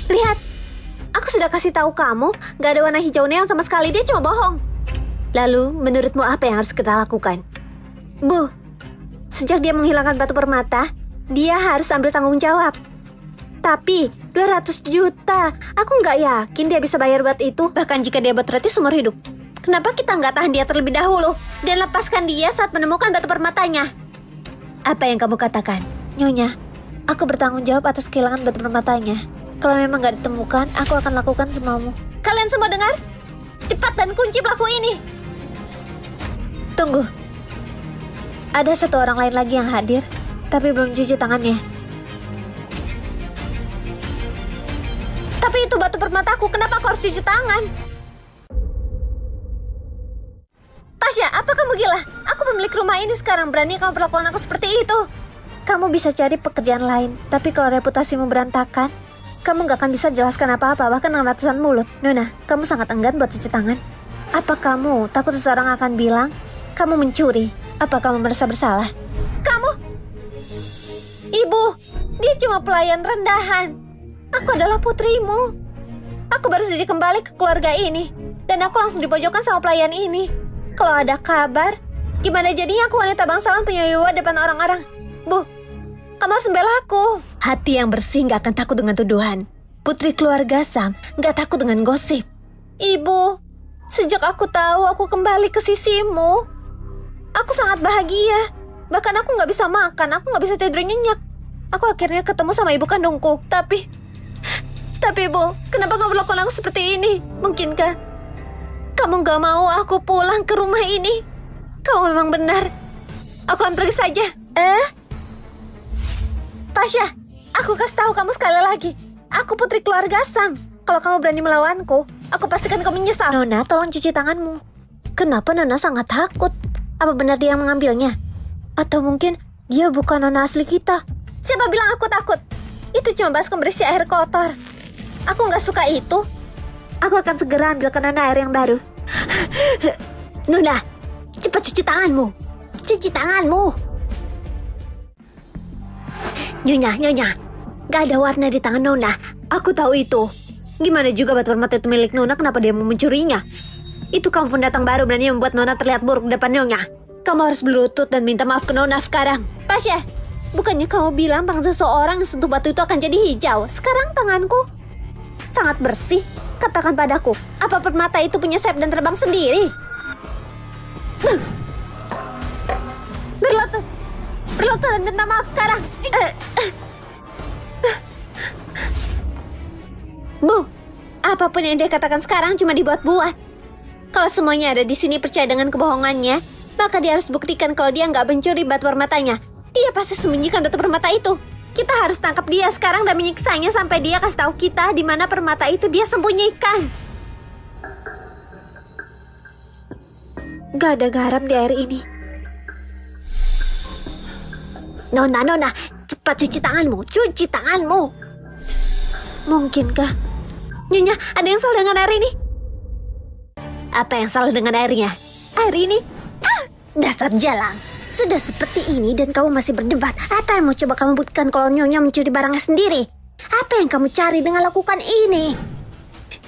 Lihat, aku sudah kasih tahu kamu, gak ada warna hijau neon sama sekali, dia cuma bohong. Lalu, menurutmu apa yang harus kita lakukan? Bu, sejak dia menghilangkan batu permata, dia harus ambil tanggung jawab. Tapi, 200 juta, aku gak yakin dia bisa bayar buat itu, bahkan jika dia berarti seumur hidup. Kenapa kita gak tahan dia terlebih dahulu, dan lepaskan dia saat menemukan batu permatanya? Apa yang kamu katakan? Nyonya, aku bertanggung jawab atas kehilangan batu permatanya. Kalau memang gak ditemukan, aku akan lakukan semaumu. Kalian semua dengar? Cepat dan kunci pelaku ini. Tunggu. Ada satu orang lain lagi yang hadir, tapi belum cuci tangannya. Tapi itu batu permataku, kenapa aku harus cuci tangan? Tasya, apa kamu gila? Aku pemilik rumah ini sekarang, berani kamu perlakuan aku seperti itu? Kamu bisa cari pekerjaan lain, tapi kalau reputasimu berantakan, kamu gak akan bisa jelaskan apa-apa, bahkan dengan ratusan mulut. Nona, kamu sangat enggan buat cuci tangan. Apa kamu takut seseorang akan bilang kamu mencuri? Apa kamu merasa bersalah? Kamu? Ibu, dia cuma pelayan rendahan. Aku adalah putrimu. Aku baru saja kembali ke keluarga ini, dan aku langsung dipojokkan sama pelayan ini. Kalau ada kabar, gimana jadinya aku wanita bangsawan punya wibawa depan orang-orang? Bu, kamu harus membela aku. Hati yang bersih gak akan takut dengan tuduhan. Putri keluarga Sam gak takut dengan gosip. Ibu, sejak aku tahu aku kembali ke sisimu, aku sangat bahagia. Bahkan aku gak bisa makan, aku gak bisa tidur nyenyak. Aku akhirnya ketemu sama ibu kandungku. Tapi ibu, kenapa kamu melakukan aku seperti ini? Mungkinkah kamu gak mau aku pulang ke rumah ini? Kamu memang benar. Aku akan pergi saja. Tasya, aku kasih tahu kamu sekali lagi. Aku putri keluarga Sam. Kalau kamu berani melawanku, aku pastikan kamu menyesal. Nona, tolong cuci tanganmu. Kenapa Nona sangat takut? Apa benar dia yang mengambilnya? Atau mungkin dia bukan Nona asli kita? Siapa bilang aku takut? Itu cuma baskom berisi air kotor. Aku gak suka itu. Aku akan segera ambilkan Nona air yang baru. Nona, cepat cuci tanganmu. Cuci tanganmu. Nyonya, gak ada warna di tangan Nona. Aku tahu itu. Gimana juga batu permata itu milik Nona, kenapa dia mau mencurinya? Itu kamu pendatang baru berani membuat Nona terlihat buruk di depan Nyonya. Kamu harus berlutut dan minta maaf ke Nona sekarang. Tasya, bukannya kamu bilang tangan seseorang yang sentuh batu itu akan jadi hijau? Sekarang tanganku sangat bersih. Katakan padaku, apa permata itu punya sayap dan terbang sendiri? Berlutut dan minta maaf sekarang. Bu, apapun yang dia katakan sekarang cuma dibuat-buat. Kalau semuanya ada di sini percaya dengan kebohongannya, maka dia harus buktikan kalau dia nggak mencuri batu permatanya. Dia pasti sembunyikan batu permata itu. Kita harus tangkap dia sekarang dan menyiksanya sampai dia kasih tahu kita di mana permata itu dia sembunyikan. Gak ada garam di air ini. Nona, cepat cuci tanganmu, cuci tanganmu. Mungkinkah Nyonya, ada yang salah dengan air ini? Apa yang salah dengan airnya? Air ini? Dasar jalang. Sudah seperti ini dan kamu masih berdebat. Apa yang mau coba kamu buktikan kalau Nyonya mencuri barangnya sendiri? Apa yang kamu cari dengan lakukan ini?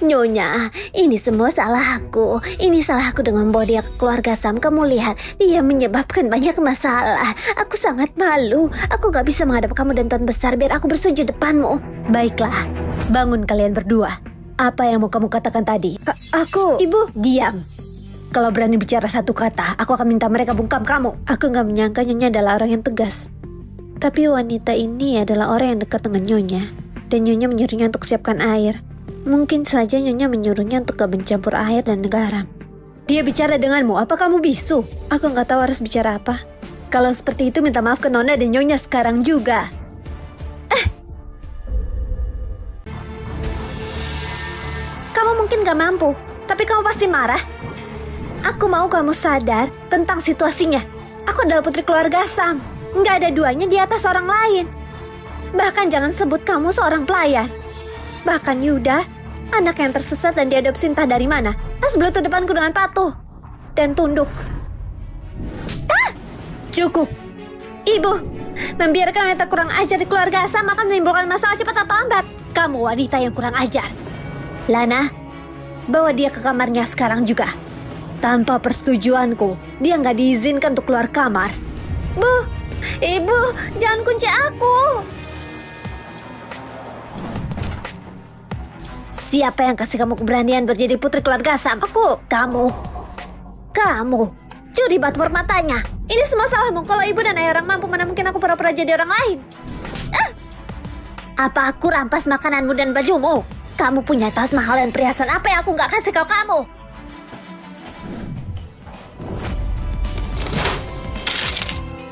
Nyonya, ini semua salahku. Ini salahku dengan membawa dia ke keluarga Sam. Kamu lihat, dia menyebabkan banyak masalah. Aku sangat malu. Aku gak bisa menghadap kamu dan Tuan Besar biar aku bersujud depanmu. Baiklah, bangun kalian berdua. Apa yang mau kamu katakan tadi? Aku... Ibu, diam. Kalau berani bicara satu kata, aku akan minta mereka bungkam kamu. Aku gak menyangka Nyonya adalah orang yang tegas. Tapi wanita ini adalah orang yang dekat dengan Nyonya. Dan Nyonya menyuruhnya untuk siapkan air. Mungkin saja Nyonya menyuruhnya untuk gak mencampur air dan garam. Dia bicara denganmu, apa kamu bisu? Aku gak tahu harus bicara apa. Kalau seperti itu minta maaf ke Nona dan Nyonya sekarang juga. Kamu mungkin gak mampu, tapi kamu pasti marah. Aku mau kamu sadar tentang situasinya. Aku adalah putri keluarga Sam. Nggak ada duanya di atas orang lain. Bahkan jangan sebut kamu seorang pelayan. Bahkan Yuda, anak yang tersesat dan diadopsi entah dari mana, harus berlutut depanku dengan patuh dan tunduk. Cukup. Ibu, membiarkan wanita kurang ajar di keluarga Sam akan menimbulkan masalah cepat atau lambat. Kamu wanita yang kurang ajar. Lana, bawa dia ke kamarnya sekarang juga. Tanpa persetujuanku, dia nggak diizinkan untuk keluar kamar. Bu, ibu, jangan kunci aku. Siapa yang kasih kamu keberanian buat jadi putri keluarga Sam? Aku. Kamu. Curi batu permatanya. Ini semua salahmu. Kalau ibu dan ayah orang mampu, mana mungkin aku pura-pura jadi orang lain? Apa aku rampas makananmu dan bajumu? Kamu punya tas mahal dan perhiasan apa yang aku nggak kasih ke kamu?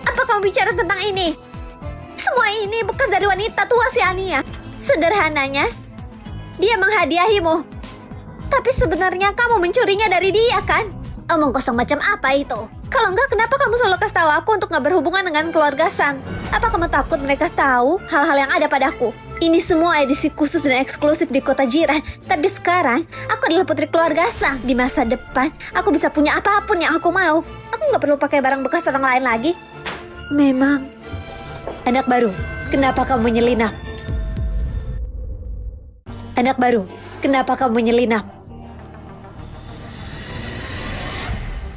Apa kamu bicara tentang ini? Semua ini bekas dari wanita tua si Ania. Sederhananya, dia menghadiahimu. Tapi sebenarnya kamu mencurinya dari dia, kan? Omong kosong macam apa itu? Kalau enggak, kenapa kamu selalu kasih tahu aku untuk nggak berhubungan dengan keluarga Sam? Apa kamu takut mereka tahu hal-hal yang ada padaku? Ini semua edisi khusus dan eksklusif di kota jiran. Tapi sekarang, aku adalah putri keluarga Sam. Di masa depan, aku bisa punya apapun yang aku mau. Aku nggak perlu pakai barang bekas orang lain lagi. Memang. Anak baru, kenapa kamu menyelinap? Anak baru, kenapa kamu menyelinap?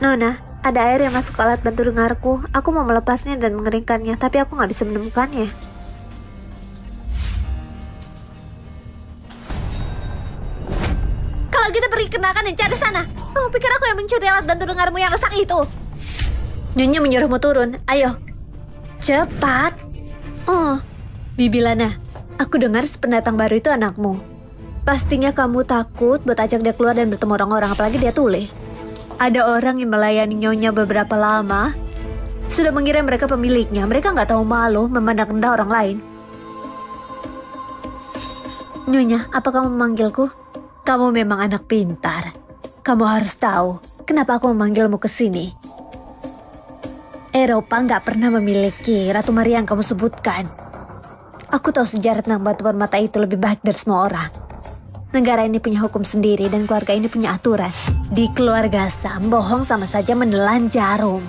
Nona, ada air yang masuk ke alat bantu dengarku. Aku mau melepasnya dan mengeringkannya, tapi aku nggak bisa menemukannya. Kalau kita pergi ke Nakan dan cari sana. Kamu pikir aku yang mencuri alat bantu dengarmu yang rusak itu? Nyonya menyuruhmu turun. Ayo, cepat. Oh, Bibi Lana, aku dengar pendatang baru itu anakmu. Pastinya kamu takut buat ajak dia keluar dan bertemu orang-orang, apalagi dia tuli. Ada orang yang melayani Nyonya beberapa lama, sudah mengira mereka pemiliknya. Mereka nggak tahu malu memandang rendah orang lain. Nyonya, apa kamu memanggilku? Kamu memang anak pintar. Kamu harus tahu kenapa aku memanggilmu ke sini. Eropa nggak pernah memiliki Ratu Maria yang kamu sebutkan. Aku tahu sejarah tentang batu permata itu lebih baik dari semua orang. Negara ini punya hukum sendiri dan keluarga ini punya aturan. Di keluarga Sam, bohong sama saja menelan jarum.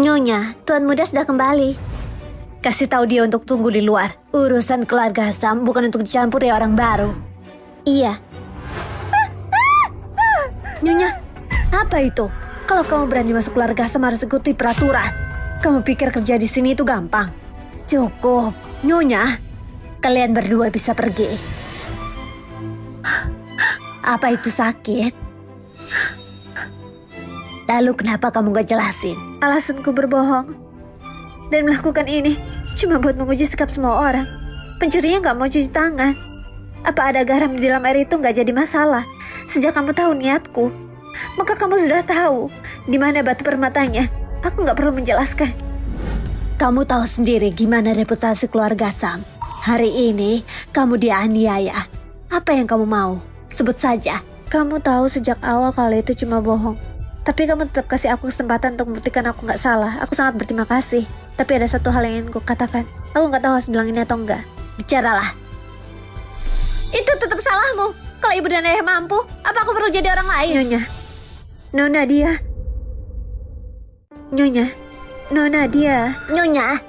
Nyonya, Tuan Muda sudah kembali. Kasih tahu dia untuk tunggu di luar. Urusan keluarga Sam bukan untuk dicampuri orang baru. Iya. Nyonya, apa itu? Kalau kamu berani masuk keluarga Sam harus ikuti peraturan. Kamu pikir kerja di sini itu gampang? Cukup, Nyonya. Kalian berdua bisa pergi. Apa itu sakit? Lalu kenapa kamu gak jelasin? Alasanku berbohong dan melakukan ini cuma buat menguji sikap semua orang. Pencurinya gak mau cuci tangan. Apa ada garam di dalam air itu gak jadi masalah. Sejak kamu tahu niatku, maka kamu sudah tahu di mana batu permatanya. Aku gak perlu menjelaskan. Kamu tahu sendiri gimana reputasi keluarga Sam. Hari ini kamu dianiaya. Apa yang kamu mau? Sebut saja. Kamu tahu sejak awal kalau itu cuma bohong. Tapi kamu tetap kasih aku kesempatan untuk membuktikan aku nggak salah. Aku sangat berterima kasih. Tapi ada satu hal yang ingin ku katakan. Aku nggak tahu harus bilang ini atau enggak. Bicaralah. Itu tetap salahmu. Kalau ibu dan ayah mampu, apa aku perlu jadi orang lain? Nyonya. Nona dia. Nyonya. Nona dia. Nyonya.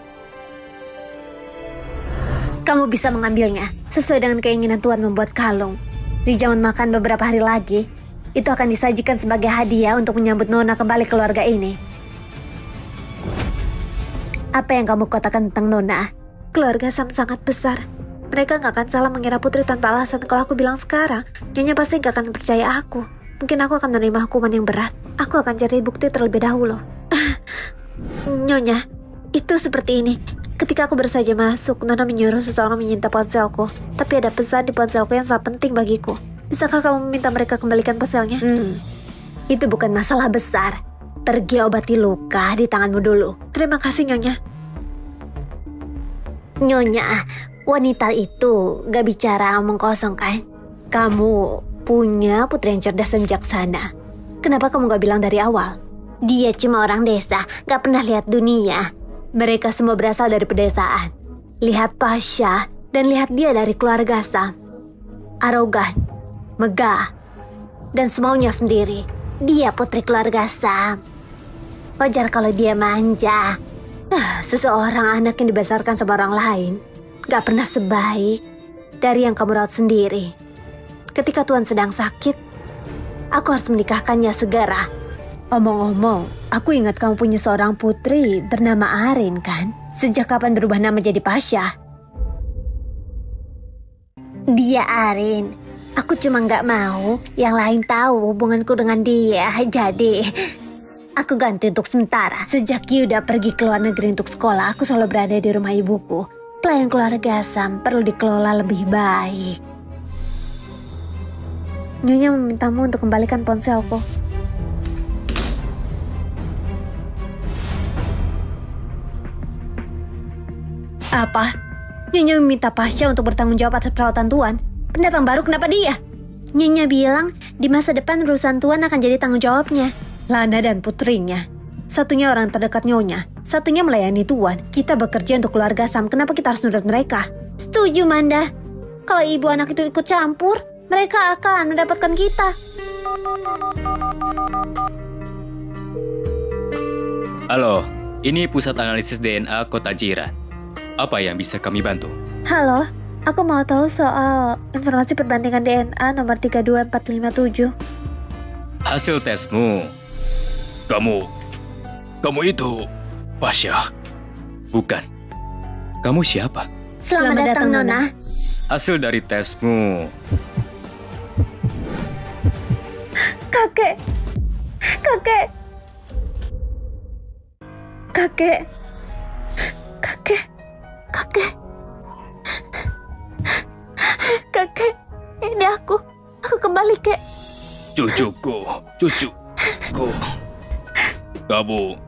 Kamu bisa mengambilnya sesuai dengan keinginan Tuan membuat kalung. Di zaman makan beberapa hari lagi, itu akan disajikan sebagai hadiah untuk menyambut Nona kembali keluarga ini. Apa yang kamu katakan tentang Nona? Keluarga Sam sangat besar. Mereka gak akan salah mengira Putri tanpa alasan. Kalau aku bilang sekarang, Nyonya pasti gak akan percaya aku. Mungkin aku akan menerima hukuman yang berat. Aku akan cari bukti terlebih dahulu. Nyonya, itu seperti ini. Ketika aku baru saja masuk, Nona menyuruh seseorang menyita ponselku. Tapi ada pesan di ponselku yang sangat penting bagiku. Bisakah kamu meminta mereka kembalikan ponselnya? Itu bukan masalah besar. Pergi obati luka di tanganmu dulu. Terima kasih, Nyonya. Nyonya, wanita itu gak bicara omong kosong kan? Kamu punya putri yang cerdas dan bijaksana. Kenapa kamu gak bilang dari awal? Dia cuma orang desa, gak pernah lihat dunia. Mereka semua berasal dari pedesaan. Lihat Pasha dan lihat dia dari keluarga Sam. Arogan, megah, dan semaunya sendiri. Dia putri keluarga Sam. Wajar kalau dia manja. Seseorang anak yang dibesarkan sama orang lain gak pernah sebaik dari yang kamu rawat sendiri. Ketika Tuan sedang sakit, aku harus menikahkannya segera. Omong-omong, aku ingat kamu punya seorang putri bernama Arin kan? Sejak kapan berubah nama jadi Pasha? Dia Arin. Aku cuma gak mau yang lain tahu hubunganku dengan dia. Jadi, aku ganti untuk sementara. Sejak Yuda pergi ke luar negeri untuk sekolah, aku selalu berada di rumah ibuku. Pelayan keluarga Sam perlu dikelola lebih baik. Nyonya memintamu untuk kembalikan ponselku. Apa? Nyonya meminta Pasha untuk bertanggung jawab atas perawatan Tuan. Pendatang baru kenapa dia? Nyonya bilang di masa depan urusan Tuan akan jadi tanggung jawabnya. Lana dan putrinya. Satunya orang terdekat Nyonya, satunya melayani Tuan. Kita bekerja untuk keluarga Sam, kenapa kita harus nurut mereka? Setuju, Manda. Kalau ibu anak itu ikut campur, mereka akan mendapatkan kita. Halo, ini pusat analisis DNA Kota Jiran. Apa yang bisa kami bantu? Halo, aku mau tahu soal informasi perbandingan DNA nomor 32457. Hasil tesmu. Kamu itu Pasha? Bukan. Kamu siapa? Selamat datang, Nona. Hasil dari tesmu. Kakek. Kakek. Kakek. Kakek. Kakek. Kakek. Ini aku. Aku kembali, Kek. Cucuku. Kamu.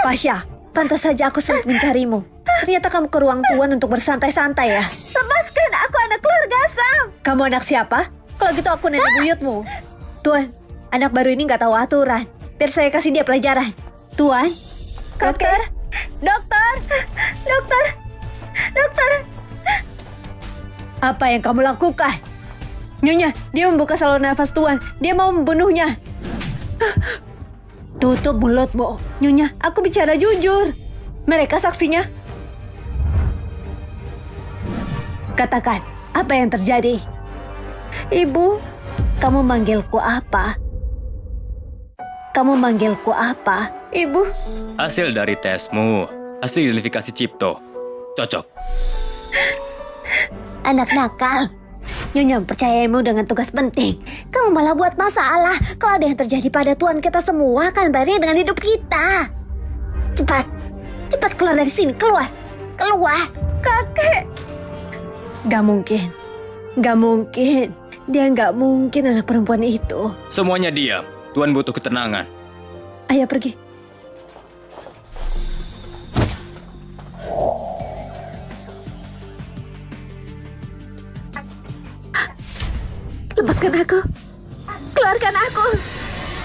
Pasha, pantas saja aku sulit mencarimu. Ternyata kamu ke ruang Tuan untuk bersantai-santai ya. Lepaskan, aku anak keluarga Sam. Kamu anak siapa? Kalau gitu aku nenek buyutmu. Tuan, anak baru ini gak tahu aturan. Biar saya kasih dia pelajaran. Tuan. Dokter. Dokter. Dokter. Dokter. Apa yang kamu lakukan? Nyonya, dia membuka saluran nafas Tuan. Dia mau membunuhnya. Tutup mulutmu. Nyonya, aku bicara jujur. Mereka saksinya. Katakan, apa yang terjadi? Ibu, kamu manggilku apa? Kamu manggilku apa? Ibu. Hasil dari tesmu, hasil identifikasi Cipto. Cocok. Anak nakal. Nyonya mempercayaimu dengan tugas penting. Kamu malah buat masalah. Kalau ada yang terjadi pada Tuan kita semua akan bayarnya dengan hidup kita. Cepat. Cepat keluar dari sini. Keluar. Keluar. Kakek. Gak mungkin. Gak mungkin. Dia gak mungkin anak perempuan itu. Semuanya diam. Tuan butuh ketenangan. Ayo pergi. Lepaskan aku. Keluarkan aku.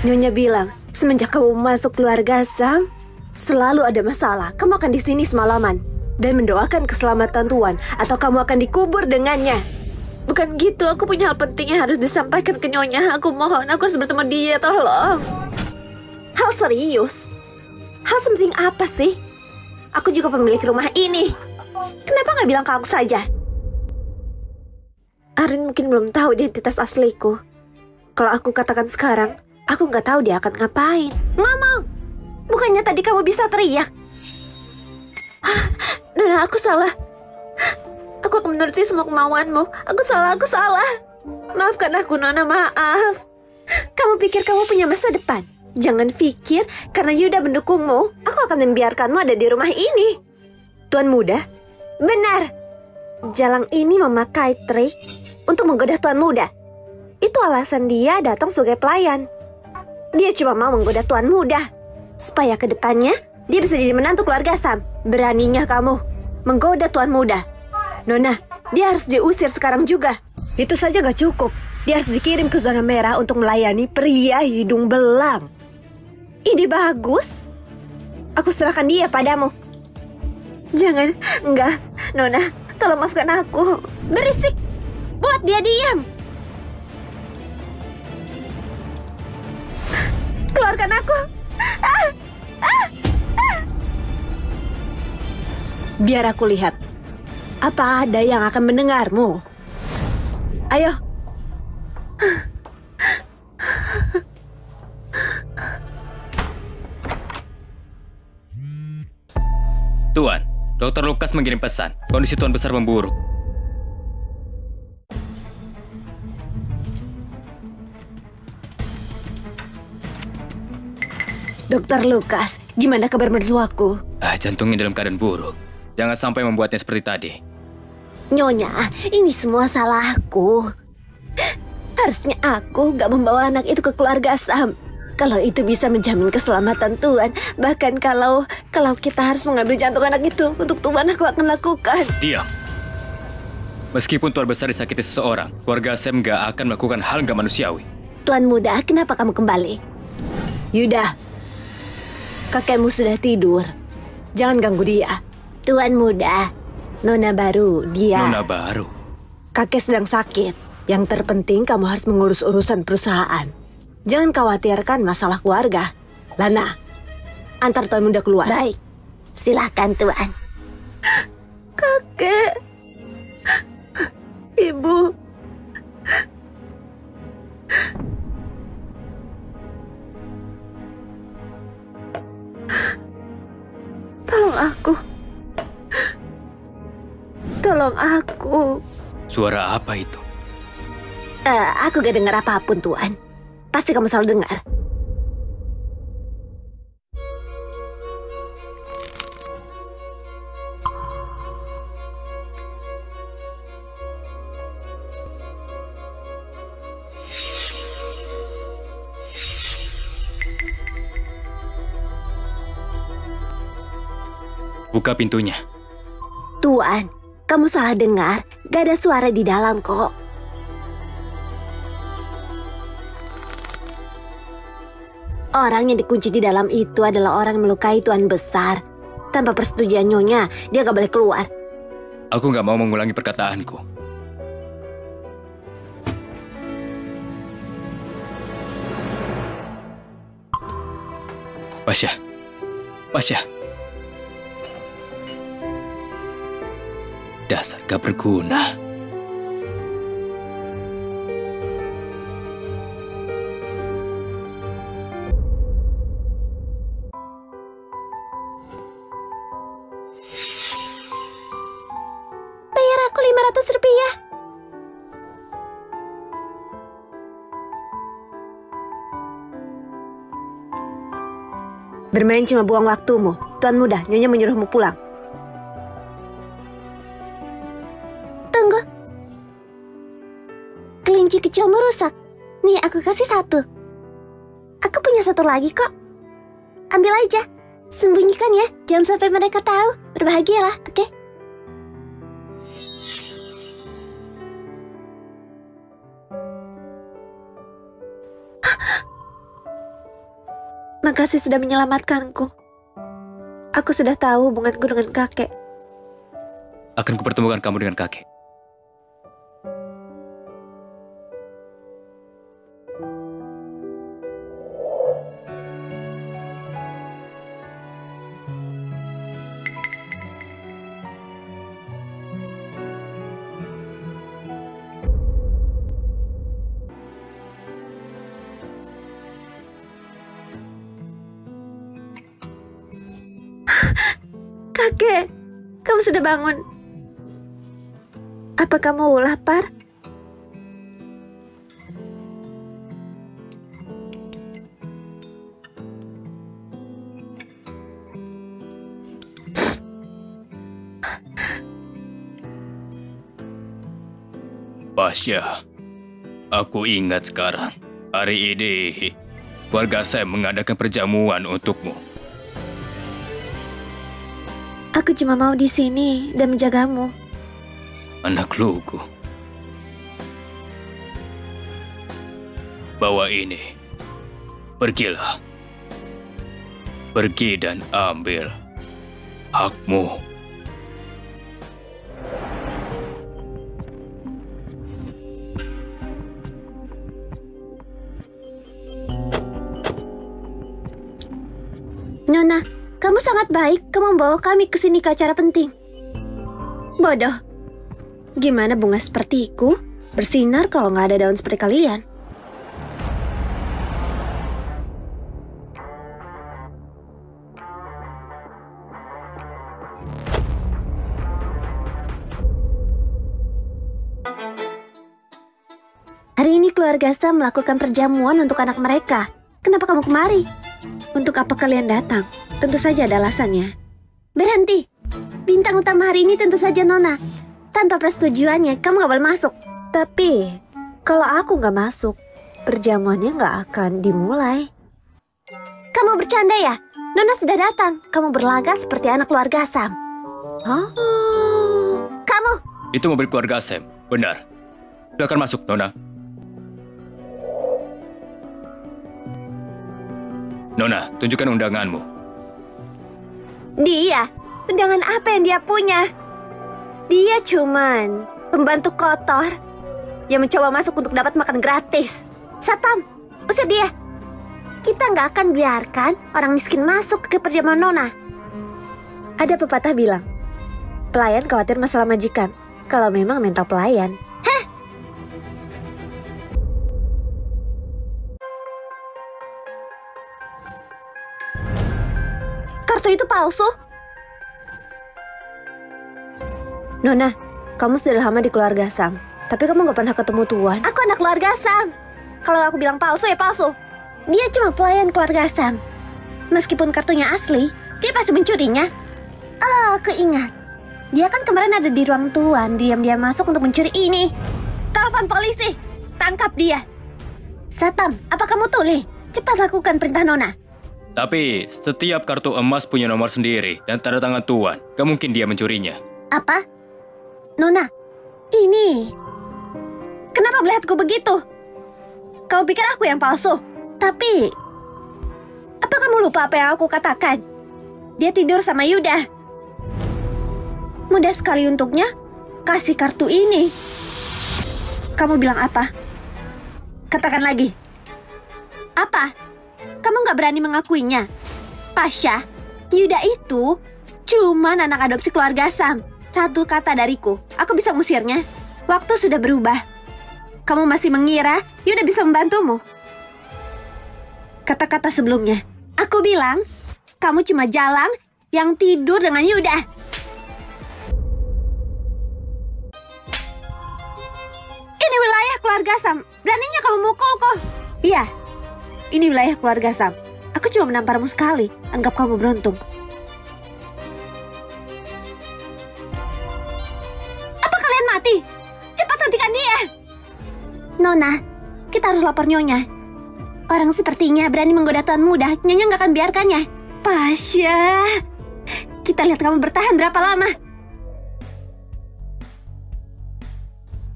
Nyonya bilang, semenjak kamu masuk keluarga Sam, selalu ada masalah. Kamu akan di sini semalaman dan mendoakan keselamatan Tuan, atau kamu akan dikubur dengannya. Bukan gitu, aku punya hal penting yang harus disampaikan ke Nyonya. Aku mohon, aku harus bertemu dia, tolong. Hal serius? Hal sepenting apa sih? Aku juga pemilik rumah ini. Kenapa nggak bilang ke aku saja? Arin mungkin belum tahu identitas asliku. Kalau aku katakan sekarang, aku nggak tahu dia akan ngapain. Ngomong! Bukannya tadi kamu bisa teriak? Nona, aku salah. Aku akan menuruti semua kemauanmu. Aku salah. Maafkan aku, Nona, maaf. Kamu pikir kamu punya masa depan? Jangan pikir karena Yuda mendukungmu, aku akan membiarkanmu ada di rumah ini. Tuan muda? Benar. Jalang ini memakai trik untuk menggoda Tuan muda. Itu alasan dia datang sebagai pelayan. Dia cuma mau menggoda Tuan muda supaya ke depannya dia bisa jadi menantu keluarga Sam. Beraninya kamu menggoda Tuan muda. Nona, dia harus diusir sekarang juga. Itu saja gak cukup. Dia harus dikirim ke zona merah untuk melayani pria hidung belang. Ide bagus. Aku serahkan dia padamu. Jangan, enggak. Nona, tolong maafkan aku. Berisik. Buat dia diam. Keluarkan aku. Biar aku lihat. Apa ada yang akan mendengarmu? Ayo. Tuan, Dr. Lukas mengirim pesan. Kondisi Tuan Besar memburuk. Dokter Lukas, gimana kabar mertuaku? Jantungnya dalam keadaan buruk. Jangan sampai membuatnya seperti tadi. Nyonya, ini semua salahku. Harusnya aku gak membawa anak itu ke keluarga Sam. Kalau itu bisa menjamin keselamatan Tuan. Bahkan kalau kita harus mengambil jantung anak itu untuk Tuan, aku akan lakukan. Diam. Meskipun Tuan Besar disakiti seseorang, keluarga Sam gak akan melakukan hal gak manusiawi. Tuan muda, kenapa kamu kembali? Yuda, kakekmu sudah tidur. Jangan ganggu dia. Tuan muda, Nona baru, dia... Nona baru? Kakek sedang sakit. Yang terpenting kamu harus mengurus urusan perusahaan. Jangan khawatirkan masalah keluarga. Lana, antar Tuan muda keluar. Baik, silahkan Tuan. Kakek, Ibu. Tolong aku. Tolong aku. Suara apa itu? Aku gak dengar apapun, Tuan. Pasti kamu salah dengar. Buka pintunya. Tuan, kamu salah dengar. Gak ada suara di dalam kok. Orang yang dikunci di dalam itu adalah orang yang melukai Tuan Besar. Tanpa persetujuan Nyonya, dia gak boleh keluar. Aku gak mau mengulangi perkataanku. Pasha. Pasha. Dasar gak berguna. Bayar aku Rp500. Bermain cuma buang waktumu. Tuan muda, Nyonya menyuruhmu pulang. Tunggu. Kelinci kecilmu rusak. Nih, aku kasih satu. Aku punya satu lagi kok. Ambil aja. Sembunyikan ya. Jangan sampai mereka tahu. Berbahagialah, oke? Makasih sudah menyelamatkanku. Aku sudah tahu hubunganku dengan kakek. Akan kupertemukan kamu dengan kakek. Kakek, kamu sudah bangun. Apa kamu lapar? Pasha, aku ingat sekarang. Hari ini, keluarga saya mengadakan perjamuan untukmu. Aku cuma mau di sini dan menjagamu. Anak lugu. Bawa ini. Pergilah. Pergi dan ambil hakmu. Nona, kamu sangat baik. Kamu membawa kami ke sini ke acara penting. Bodoh. Gimana bunga sepertiku bersinar kalau nggak ada daun seperti kalian? Hari ini keluarga Sam melakukan perjamuan untuk anak mereka. Kenapa kamu kemari? Untuk apa kalian datang? Tentu saja ada alasannya. Berhenti! Bintang utama hari ini tentu saja Nona. Tanpa persetujuannya, kamu gak boleh masuk. Tapi, kalau aku gak masuk, perjamuannya gak akan dimulai. Kamu bercanda ya? Nona sudah datang. Kamu berlagak seperti anak keluarga Sam. Oh, kamu! Itu mobil keluarga Sam, benar. Silakan masuk, Nona. Nona, tunjukkan undanganmu. Dia? Undangan apa yang dia punya? Dia cuman pembantu kotor yang mencoba masuk untuk dapat makan gratis. Satam, usir dia. Kita nggak akan biarkan orang miskin masuk ke perjamuan Nona. Ada pepatah bilang, pelayan khawatir masalah majikan. Kalau memang mental pelayan. Kartu itu palsu. Nona, kamu sudah lama di keluarga Sam. Tapi kamu gak pernah ketemu Tuan. Aku anak keluarga Sam. Kalau aku bilang palsu ya palsu. Dia cuma pelayan keluarga Sam. Meskipun kartunya asli, dia pasti mencurinya. Oh, aku ingat. Dia kan kemarin ada di ruang Tuan. Diam-diam masuk untuk mencuri ini. Telepon polisi. Tangkap dia. Satam, apa kamu tuli? Cepat lakukan perintah Nona. Tapi, setiap kartu emas punya nomor sendiri dan tanda tangan Tuan. Gak mungkin dia mencurinya. Apa? Nona, ini. Kenapa melihatku begitu? Kamu pikir aku yang palsu? Tapi, apa kamu lupa apa yang aku katakan? Dia tidur sama Yuda. Mudah sekali untuknya kasih kartu ini. Kamu bilang apa? Katakan lagi. Apa? Kamu gak berani mengakuinya? Pasha, Yuda itu cuma anak adopsi keluarga Sam. Satu kata dariku, aku bisa musirnya. Waktu sudah berubah. Kamu masih mengira Yuda bisa membantumu? Kata-kata sebelumnya, aku bilang, kamu cuma jalan yang tidur dengan Yuda. Ini wilayah keluarga Sam. Beraninya kamu mukulku? Iya. Ini wilayah keluarga Sam. Aku cuma menamparmu sekali. Anggap kamu beruntung. Apa kalian mati? Cepat hentikan dia. Nona, kita harus lapor Nyonya. Orang sepertinya berani menggoda tuan muda. Nyonya gak akan biarkannya. Pasha, kita lihat kamu bertahan berapa lama.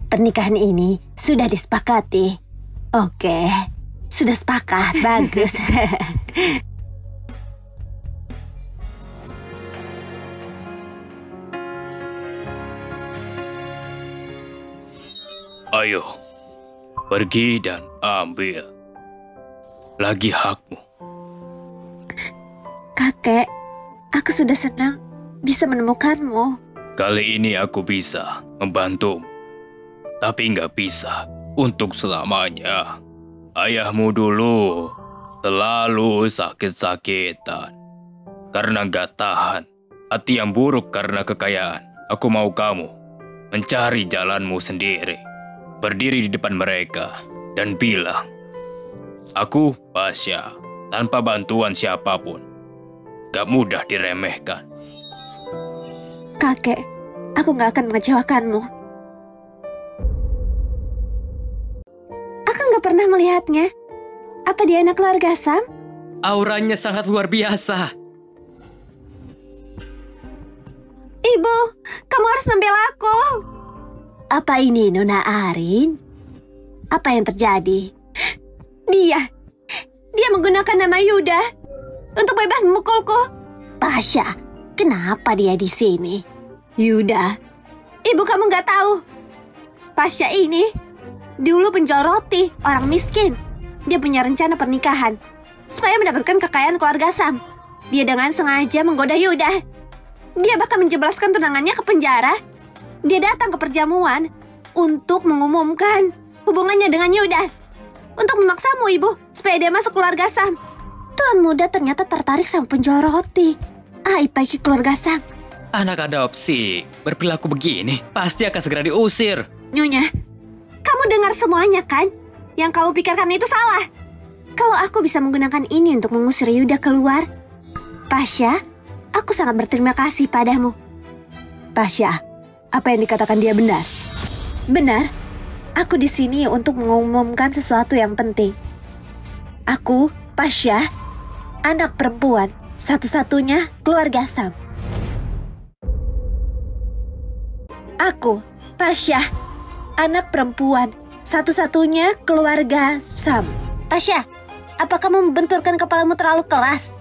Pernikahan ini sudah disepakati. Oke. Sudah sepakat, bagus. Ayo, pergi dan ambil lagi hakmu. Kakek, aku sudah senang bisa menemukanmu. Kali ini aku bisa membantumu, tapi nggak bisa untuk selamanya. Ayahmu dulu selalu sakit-sakitan karena nggak tahan hati yang buruk karena kekayaan. Aku mau kamu mencari jalanmu sendiri. Berdiri di depan mereka dan bilang, aku Pasha, tanpa bantuan siapapun. Gak mudah diremehkan. Kakek, aku gak akan mengecewakanmu. Aku gak pernah melihatnya. Apa dia anak keluarga Sam? Auranya sangat luar biasa. Ibu, kamu harus membela aku. Apa ini Nona Arin? Apa yang terjadi? Dia menggunakan nama Yuda untuk bebas memukulku. Pasha, kenapa dia di sini? Yuda, ibu kamu nggak tahu. Pasha ini dulu penjual roti, orang miskin. Dia punya rencana pernikahan supaya mendapatkan kekayaan keluarga Sam. Dia dengan sengaja menggoda Yuda. Dia bahkan menjebloskan tunangannya ke penjara. Dia datang ke perjamuan untuk mengumumkan hubungannya dengan Yuda. Untuk memaksamu, Ibu, supaya dia masuk keluarga Sam. Tuan muda ternyata tertarik sama penjual roti. Aib bagi keluarga Sam. Anak adopsi berperilaku begini pasti akan segera diusir. Nyonya, kamu dengar semuanya kan? Yang kamu pikirkan itu salah. Kalau aku bisa menggunakan ini untuk mengusir Yuda keluar, Pasha, aku sangat berterima kasih padamu. Pasha, apa yang dikatakan dia benar? Benar. Aku di sini untuk mengumumkan sesuatu yang penting. Aku, Pasha, anak perempuan satu-satunya keluarga Sam. Aku, Pasha, anak perempuan satu-satunya keluarga Sam. Pasha, apa kamu membenturkan kepalamu terlalu keras?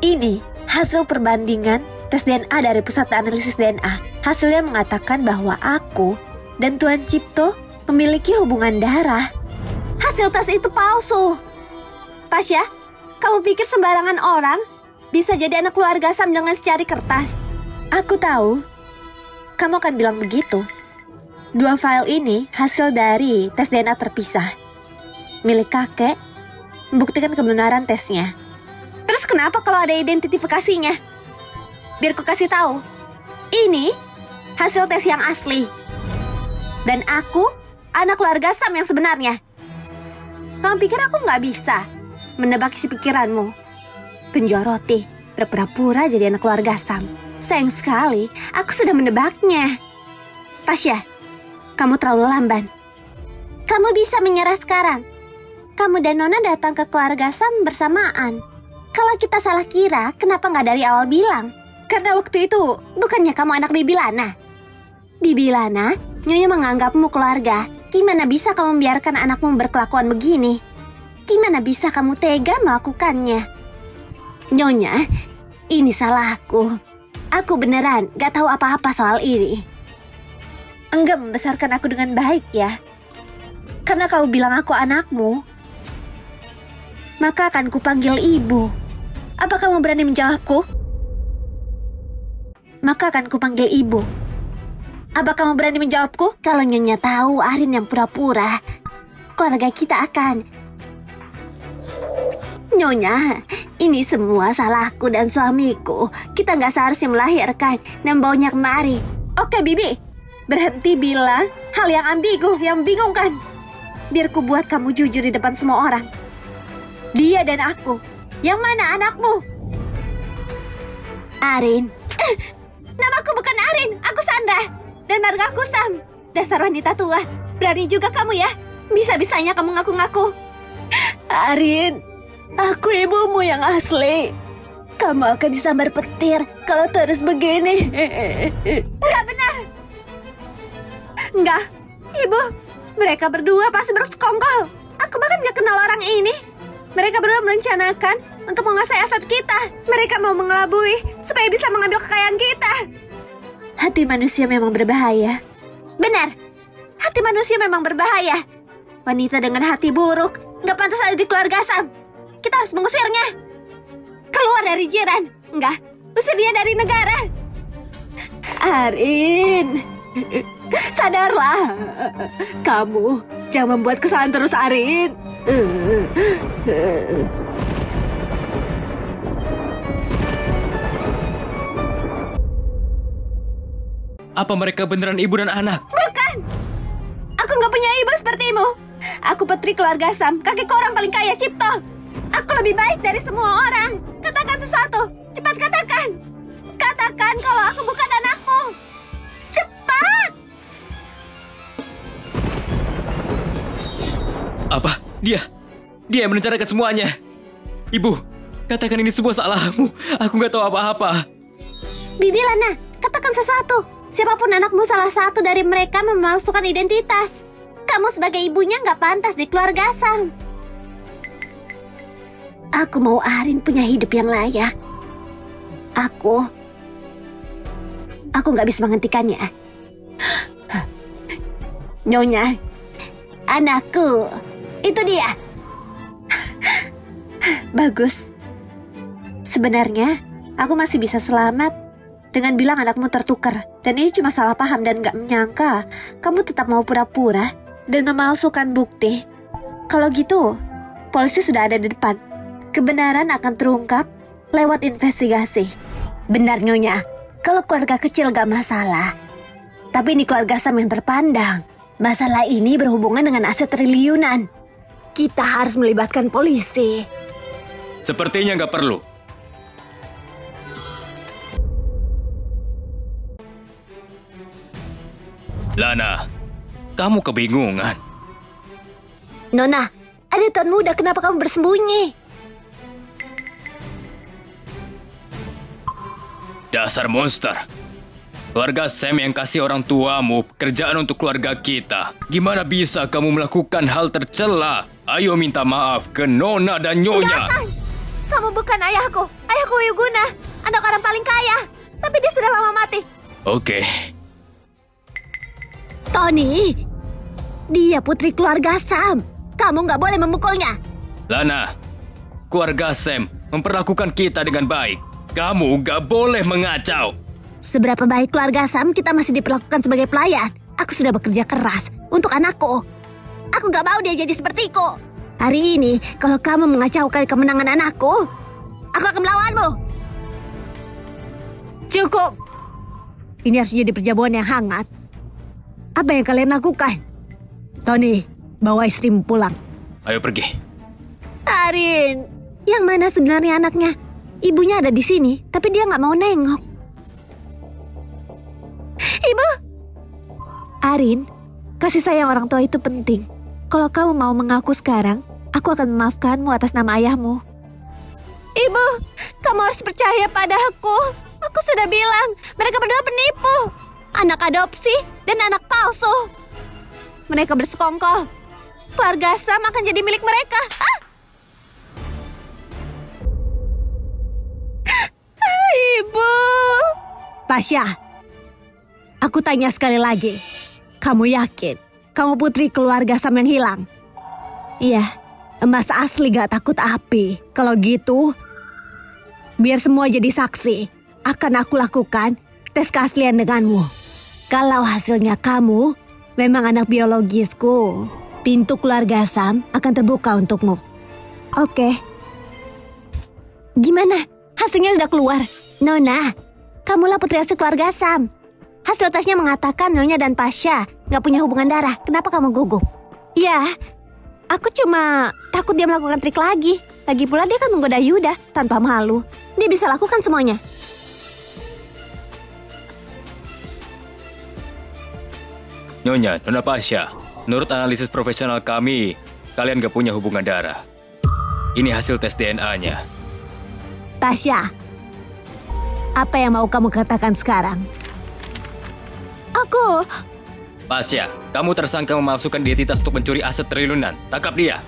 Ini hasil perbandingan tes DNA dari pusat analisis DNA. Hasilnya mengatakan bahwa aku dan Tuan Cipto memiliki hubungan darah. Hasil tes itu palsu. Pasha, kamu pikir sembarangan orang bisa jadi anak keluarga Sam dengan secari kertas? Aku tahu, kamu akan bilang begitu. Dua file ini hasil dari tes DNA terpisah. Milik kakek membuktikan kebenaran tesnya. Terus kenapa kalau ada identifikasinya? Biar ku kasih tahu. Ini hasil tes yang asli. Dan aku anak keluarga Sam yang sebenarnya. Kamu pikir aku nggak bisa menebak isi pikiranmu? Penjual roti berpura-pura jadi anak keluarga Sam. Sayang sekali, aku sudah menebaknya. Pasha, kamu terlalu lamban. Kamu bisa menyerah sekarang. Kamu dan Nona datang ke keluarga Sam bersamaan. Kalau kita salah kira, kenapa nggak dari awal bilang? Karena waktu itu, bukannya kamu anak Bibi Lana? Bibi Lana, Nyonya menganggapmu keluarga. Gimana bisa kamu membiarkan anakmu berkelakuan begini? Gimana bisa kamu tega melakukannya? Nyonya, ini salahku. Aku beneran gak tahu apa-apa soal ini. Enggak membesarkan aku dengan baik ya. Karena kau bilang aku anakmu, maka akan kupanggil ibu. Apa kamu berani menjawabku? Maka akan kupanggil ibu. Apa kamu berani menjawabku? Kalau Nyonya tahu Arin yang pura-pura, keluarga kita akan... Nyonya, ini semua salahku dan suamiku. Kita nggak seharusnya melahirkan dan bawanya kemari. Oke, Bibi. Berhenti bilang hal yang ambigu, yang membingungkan. Biar ku buat kamu jujur di depan semua orang. Dia dan aku. Yang mana anakmu? Arin. Namaku bukan Arin, aku Sandra. Dan margaku Sam. Dasar wanita tua. Berani juga kamu ya. Bisa-bisanya kamu ngaku-ngaku. Arin, aku ibumu yang asli. Kamu akan disambar petir kalau terus begini. Enggak benar. Enggak, Ibu. Mereka berdua pasti bersekongkol. Aku bahkan gak kenal orang ini. Mereka berdua merencanakan untuk menguasai aset kita. Mereka mau mengelabui supaya bisa mengambil kekayaan kita. Hati manusia memang berbahaya. Benar, hati manusia memang berbahaya. Wanita dengan hati buruk gak pantas ada di keluarga Sam. Kita harus mengusirnya. Keluar dari jiran. Enggak, usir dia dari negara. Arin, sadarlah. Kamu jangan membuat kesalahan terus, Arin. Apa mereka beneran ibu dan anak? Bukan! Aku nggak punya ibu sepertimu. Aku putri keluarga Sam, kakek orang paling kaya Cipto. Aku lebih baik dari semua orang. Katakan sesuatu, cepat katakan. Katakan kalau aku bukan anakmu. Cepat! Apa? Dia yang merencanakan semuanya. Ibu, katakan ini semua salahmu. Aku nggak tahu apa-apa. Bibi Lana, katakan sesuatu. Siapapun anakmu, salah satu dari mereka memalsukan identitas. Kamu sebagai ibunya nggak pantas di keluarga Sam. Aku mau Arin punya hidup yang layak. Aku nggak bisa menghentikannya. Nyonya, anakku, itu dia. Bagus. Sebenarnya, aku masih bisa selamat dengan bilang anakmu tertukar. Dan ini cuma salah paham dan gak menyangka kamu tetap mau pura-pura dan memalsukan bukti. Kalau gitu, polisi sudah ada di depan. Kebenaran akan terungkap lewat investigasi. Benar Nyonya, kalau keluarga kecil gak masalah. Tapi ini keluarga Sam yang terpandang. Masalah ini berhubungan dengan aset triliunan. Kita harus melibatkan polisi. Sepertinya nggak perlu. Lana, kamu kebingungan. Nona, ada tuan muda, kenapa kamu bersembunyi? Dasar monster. Keluarga Sam yang kasih orang tuamu pekerjaan untuk keluarga kita. Gimana bisa kamu melakukan hal tercela? Ayo minta maaf ke Nona dan Nyonya. Jangan! Kamu bukan ayahku. Ayahku Yuguna, anak orang paling kaya. Tapi dia sudah lama mati. Oke. Tony, dia putri keluarga Sam. Kamu nggak boleh memukulnya. Lana, keluarga Sam memperlakukan kita dengan baik. Kamu nggak boleh mengacau. Seberapa baik keluarga Sam, kita masih diperlakukan sebagai pelayan. Aku sudah bekerja keras untuk anakku. Aku nggak mau dia jadi sepertiku. Hari ini, kalau kamu mengacaukan kemenangan anakku, aku akan melawanmu. Cukup. Ini harus jadi perjamuan yang hangat. Apa yang kalian lakukan? Tony, bawa istrimu pulang. Ayo pergi. Arin, yang mana sebenarnya anaknya? Ibunya ada di sini, tapi dia nggak mau nengok. Ibu! Arin, kasih sayang orang tua itu penting. Kalau kamu mau mengaku sekarang, aku akan memaafkanmu atas nama ayahmu. Ibu, kamu harus percaya padaku. Aku sudah bilang, mereka berdua penipu. Anak adopsi dan anak palsu. Mereka bersekongkol. Keluarga Sam akan jadi milik mereka. Ibu. Pasha, aku tanya sekali lagi. Kamu yakin kamu putri keluarga Sam yang hilang? Iya, emas asli gak takut api. Kalau gitu, biar semua jadi saksi. Akan aku lakukan tes keaslian denganmu. Kalau hasilnya kamu memang anak biologisku, pintu keluarga Sam akan terbuka untukmu. Oke. Gimana? Hasilnya udah keluar. Nona, kamulah putri asli keluarga Sam. Hasil tesnya mengatakan Nyonya dan Pasha gak punya hubungan darah. Kenapa kamu gugup? Ya, aku cuma takut dia melakukan trik lagi. Lagi pula dia kan menggoda Yuda tanpa malu. Dia bisa lakukan semuanya. Nyonya, Nona Pasha, menurut analisis profesional kami, kalian gak punya hubungan darah. Ini hasil tes DNA-nya. Pasha, apa yang mau kamu katakan sekarang? Aku... Pasha, kamu tersangka memalsukan identitas untuk mencuri aset triliunan. Tangkap dia.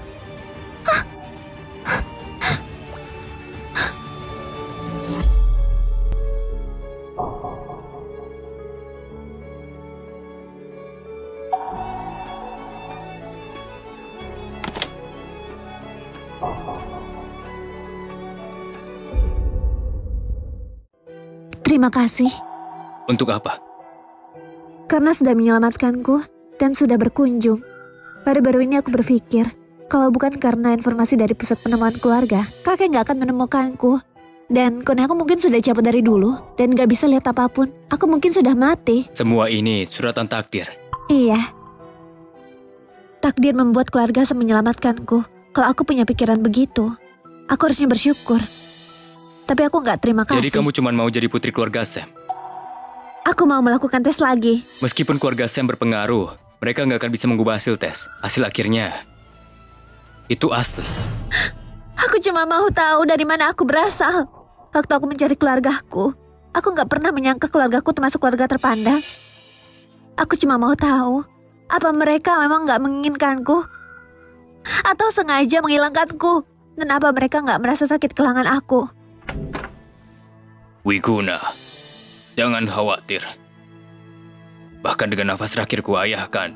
Terima kasih. Untuk apa? Karena sudah menyelamatkanku dan sudah berkunjung. Baru-baru ini aku berpikir, kalau bukan karena informasi dari pusat penemuan keluarga, kakek nggak akan menemukanku. Dan kone aku mungkin sudah cabut dari dulu dan gak bisa lihat apapun. Aku mungkin sudah mati. Semua ini suratan takdir. Iya. Takdir membuat keluarga Sam menyelamatkanku. Kalau aku punya pikiran begitu, aku harusnya bersyukur. Tapi aku gak terima kasih. Jadi kamu cuma mau jadi putri keluarga Sam? Aku mau melakukan tes lagi. Meskipun keluarga Sam berpengaruh, mereka nggak akan bisa mengubah hasil tes. Hasil akhirnya itu asli. Aku cuma mau tahu dari mana aku berasal. Waktu aku mencari keluargaku, aku nggak pernah menyangka keluargaku termasuk keluarga terpandang. Aku cuma mau tahu, apa mereka memang nggak menginginkanku? Atau sengaja menghilangkanku? Dan apa mereka nggak merasa sakit kehilangan aku? Wiguna, jangan khawatir. Bahkan dengan nafas terakhir ku ayahkan,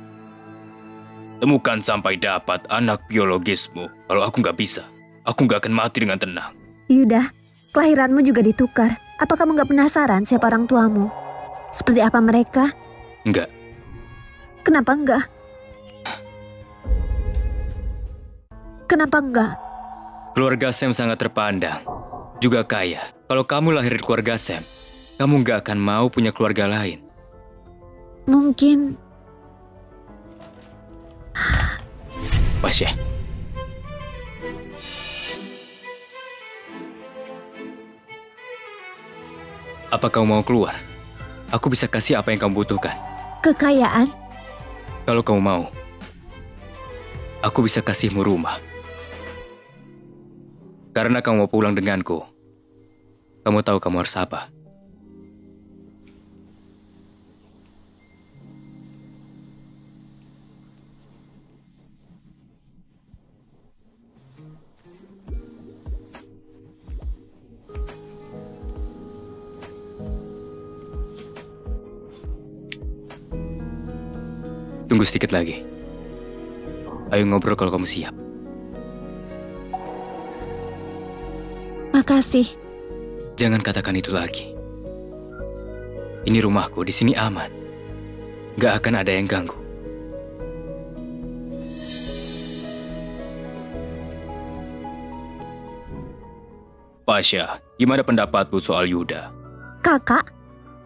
temukan sampai dapat anak biologismu. Kalau aku nggak bisa, aku nggak akan mati dengan tenang. Yuda, kelahiranmu juga ditukar. Apa kamu nggak penasaran siapa orang tuamu? Seperti apa mereka? Enggak. Kenapa enggak? Kenapa enggak? Keluarga Sam sangat terpandang, juga kaya. Kalau kamu lahir di keluarga Sam, kamu nggak akan mau punya keluarga lain. Mungkin... Pasha. Apa kamu mau keluar? Aku bisa kasih apa yang kamu butuhkan. Kekayaan? Kalau kamu mau, aku bisa kasihmu rumah. Karena kamu mau pulang denganku, kamu tahu kamu harus apa. Tunggu sedikit lagi. Ayo ngobrol kalau kamu siap. Makasih. Jangan katakan itu lagi. Ini rumahku, di sini aman. Gak akan ada yang ganggu. Pasha, gimana pendapatmu soal Yuda? Kakak?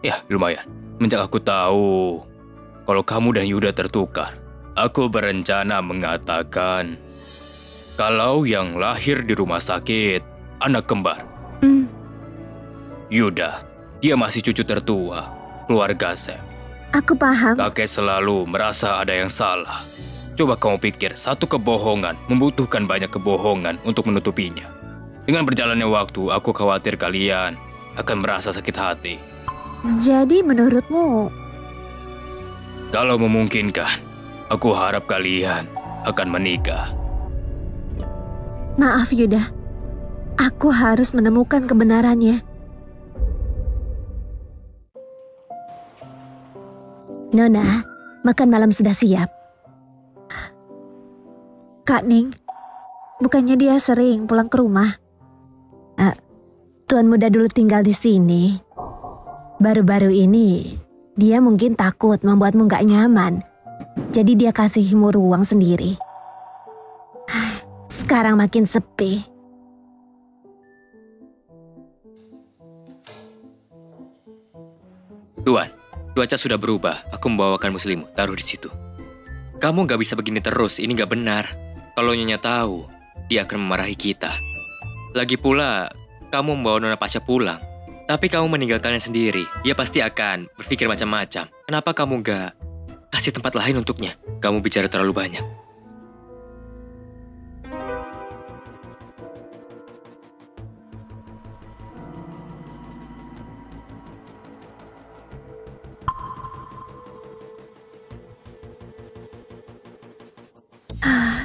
Ya, lumayan. Semenjak aku tahu kalau kamu dan Yuda tertukar, aku berencana mengatakan kalau yang lahir di rumah sakit anak kembar. Yuda, dia masih cucu tertua keluarga Sam. Aku paham. Kakek selalu merasa ada yang salah. Coba kamu pikir, satu kebohongan membutuhkan banyak kebohongan untuk menutupinya. Dengan berjalannya waktu, aku khawatir kalian akan merasa sakit hati. Jadi menurutmu... Kalau memungkinkan, aku harap kalian akan menikah. Maaf Yuda, aku harus menemukan kebenarannya. Nona, makan malam sudah siap. Kak Ning, bukannya dia sering pulang ke rumah? Tuan muda dulu tinggal di sini. Baru-baru ini, dia mungkin takut membuatmu gak nyaman. Jadi dia kasihmu ruang sendiri. Sekarang makin sepi. Tuan, cuaca sudah berubah. Aku membawakanmu selimut, taruh di situ. Kamu gak bisa begini terus, ini gak benar. Kalau Nyonya tahu, dia akan memarahi kita. Lagi pula, kamu membawa Nona Pasha pulang. Tapi kamu meninggalkannya sendiri, dia pasti akan berpikir macam-macam. Kenapa kamu gak kasih tempat lain untuknya? Kamu bicara terlalu banyak.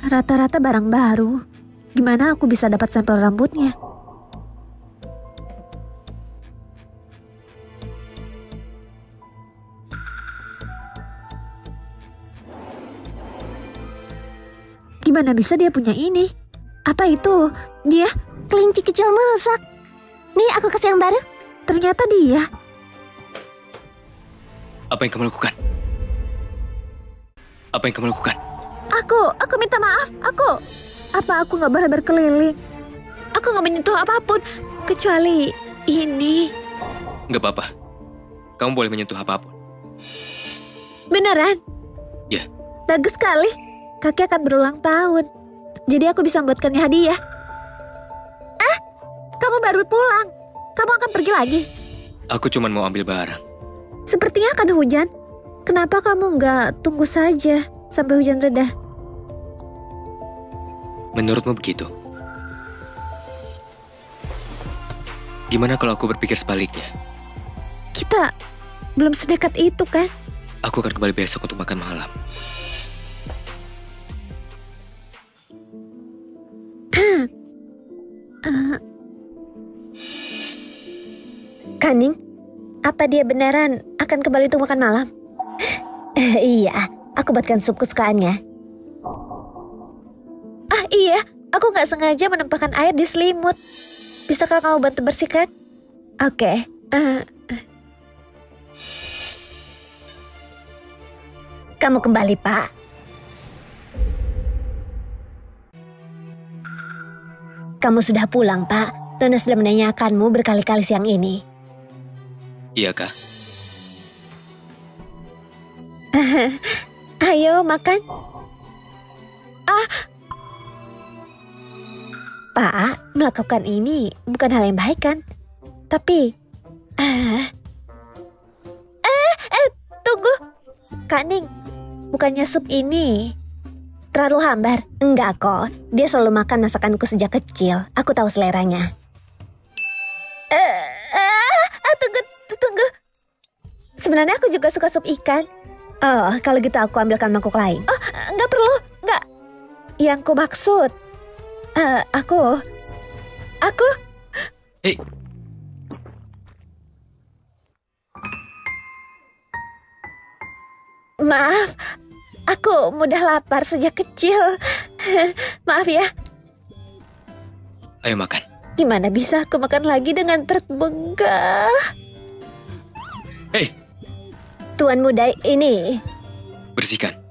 Rata-rata barang baru. Gimana aku bisa dapat sampel rambutnya? Gimana bisa dia punya ini? Apa itu? Dia kelinci kecil merusak. Nih aku kasih yang baru. Ternyata dia. Apa yang kamu lakukan? Apa yang kamu lakukan? Aku minta maaf. Apa aku gak boleh berkeliling? Aku nggak menyentuh apapun kecuali ini. Nggak apa-apa. Kamu boleh menyentuh apapun. Beneran? Ya. Bagus sekali. Kakek akan berulang tahun. Jadi aku bisa membuatkannya hadiah. Kamu baru pulang. Kamu akan pergi lagi? Aku cuma mau ambil barang. Sepertinya akan hujan. Kenapa kamu nggak tunggu saja sampai hujan reda? Menurutmu begitu? Gimana kalau aku berpikir sebaliknya? Kita belum sedekat itu kan? Aku akan kembali besok untuk makan malam. Kaning, apa dia beneran akan kembali untuk makan malam? Iya, aku buatkan sup kesukaannya. Iya, aku nggak sengaja menumpahkan air di selimut. Bisakah kamu bantu bersihkan? Oke. Kamu kembali, Pak. Kamu sudah pulang, Pak. Nona sudah menanyakanmu berkali-kali siang ini. Iya, Kak. Ayo, makan. Pak, melakukan ini bukan hal yang baik kan? Tapi... tunggu. Kak Ning, bukannya sup ini terlalu hambar? Enggak kok, dia selalu makan masakanku sejak kecil. Aku tahu seleranya. Tunggu. Sebenarnya aku juga suka sup ikan. Oh, kalau gitu aku ambilkan mangkuk lain. Oh, enggak perlu, enggak. Yang ku maksud, aku... Hei, Maaf, aku mudah lapar sejak kecil. Maaf ya. ayo makan. Gimana bisa aku makan lagi dengan perut begah? Hei, Tuan muda ini. bersihkan.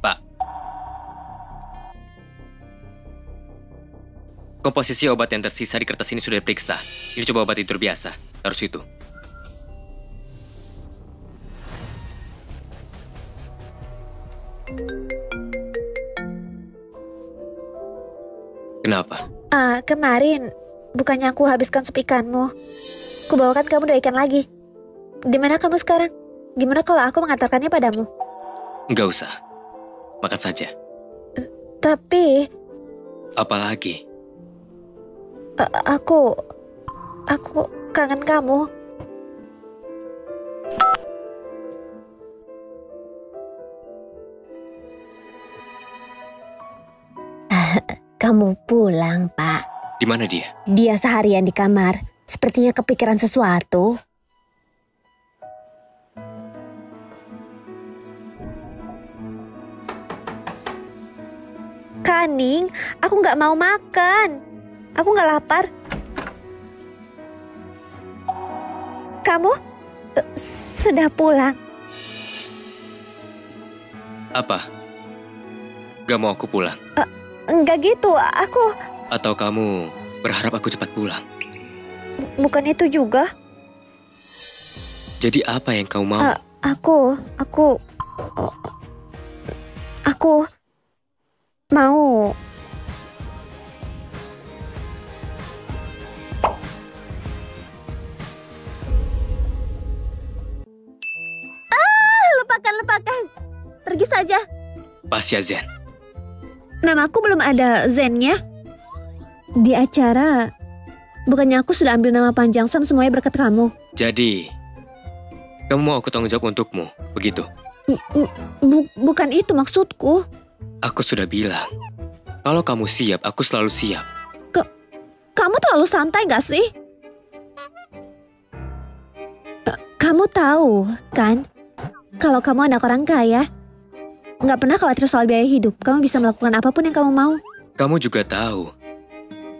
Pak, komposisi obat yang tersisa di kertas ini sudah diperiksa. Ini coba obat tidur biasa. Taruh situ. Kenapa? Kemarin bukannya aku habiskan sup ikanmu. Kubawakan kamu dua ikan lagi. Di mana kamu sekarang? Gimana kalau aku mengantarkannya padamu? Nggak usah. Makan saja. Tapi Apalagi? aku kangen kamu. Kamu pulang, Pak. Di mana dia? Dia seharian di kamar. Sepertinya kepikiran sesuatu. Kaning, aku nggak mau makan. Aku nggak lapar. Kamu sudah pulang? Apa? Gak mau aku pulang? Enggak gitu, aku... Atau kamu berharap aku cepat pulang? Bukan itu juga. Jadi apa yang kau mau? Aku mau... Lupakan. Pergi saja. Pasya Zen. Namaku belum ada Zennya. Di acara, bukannya aku sudah ambil nama panjang Sam semuanya berkat kamu. Jadi, Kamu mau aku tanggung jawab untukmu, begitu? Bukan itu maksudku. Aku sudah bilang, kalau kamu siap, aku selalu siap. Kamu terlalu santai gak sih? Kamu tahu, kan? Kalau kamu anak orang kaya, gak pernah khawatir soal biaya hidup. Kamu bisa melakukan apapun yang kamu mau. Kamu juga tahu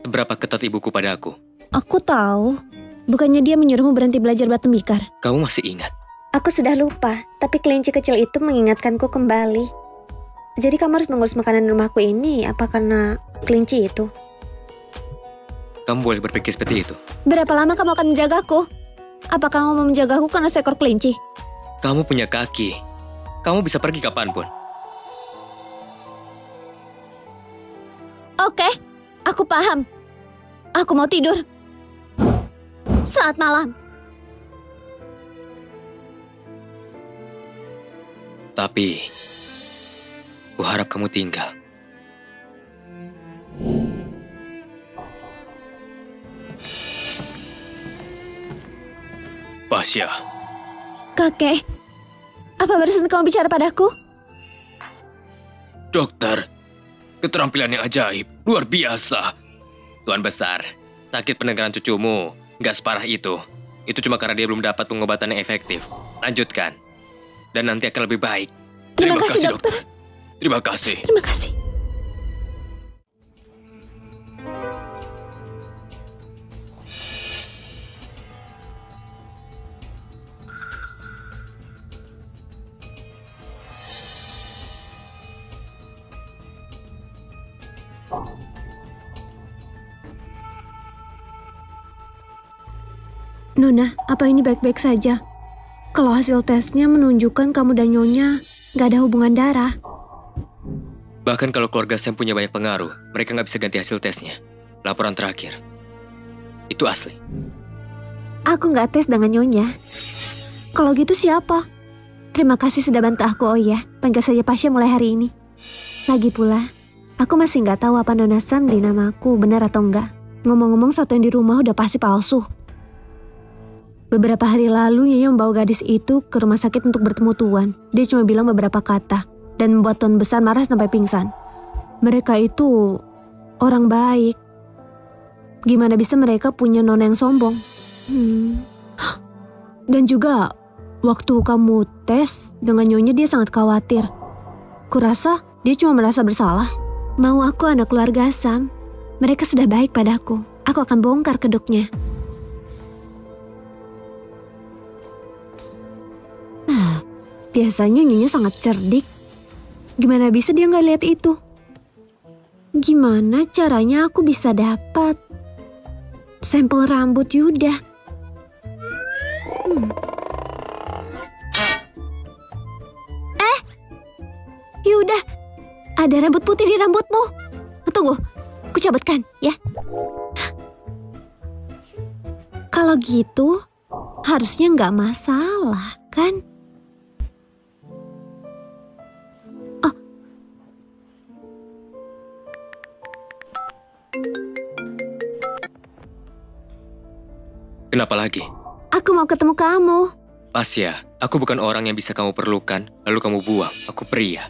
seberapa ketat ibuku padaku. Aku tahu. Bukannya dia menyuruhmu berhenti belajar buat tembikar. Kamu masih ingat? Aku sudah lupa, tapi kelinci kecil itu mengingatkanku kembali. Jadi kamu harus mengurus makanan rumahku ini, apa karena kelinci itu? Kamu boleh berpikir seperti itu. Berapa lama kamu akan menjagaku? Apa kamu mau menjagaku karena seekor kelinci? Kamu punya kaki. Kamu bisa pergi kapanpun. Oke, aku paham. Aku mau tidur. Selamat malam. Tapi, aku harap kamu tinggal. Pasha, Kakek, apa barusan kamu bicara padaku? dokter, keterampilan yang ajaib, luar biasa. Tuan Besar, sakit pendengaran cucumu nggak separah itu. Itu cuma karena dia belum dapat pengobatan yang efektif. Lanjutkan. Dan nanti akan lebih baik. Terima kasih, dokter. Terima kasih. Terima kasih. Nona, apa ini baik-baik saja? Kalau hasil tesnya menunjukkan kamu dan Nyonya gak ada hubungan darah. Bahkan kalau keluarga Sam punya banyak pengaruh, mereka nggak bisa ganti hasil tesnya. Laporan terakhir. Itu asli. Aku gak tes dengan Nyonya. Kalau gitu siapa? Terima kasih sudah bantu aku, oh iya. Panggil saja Pasha mulai hari ini. Lagi pula, aku masih gak tahu apa Nona Sam di namaku benar atau enggak. Ngomong-ngomong, satu yang di rumah udah pasti palsu. Beberapa hari lalu, Nyonya membawa gadis itu ke rumah sakit untuk bertemu Tuan. Dia cuma bilang beberapa kata, dan membuat Tuan Besar marah sampai pingsan. Mereka itu orang baik. Gimana bisa mereka punya nona yang sombong? Dan juga, waktu kamu tes dengan Nyonya dia sangat khawatir. Kurasa dia cuma merasa bersalah. Mau aku anak keluarga Sam, mereka sudah baik padaku. Aku akan bongkar kedoknya. Biasanya Nyonya sangat cerdik. Gimana bisa dia nggak lihat itu? Gimana caranya aku bisa dapat sampel rambut Yuda? Yuda, ada rambut putih di rambutmu. Tunggu, aku cabutkan ya. Kalau gitu, harusnya nggak masalah, kan? Kenapa lagi? Aku mau ketemu kamu. Pasha, aku bukan orang yang bisa kamu perlukan, lalu kamu buang. Aku pria.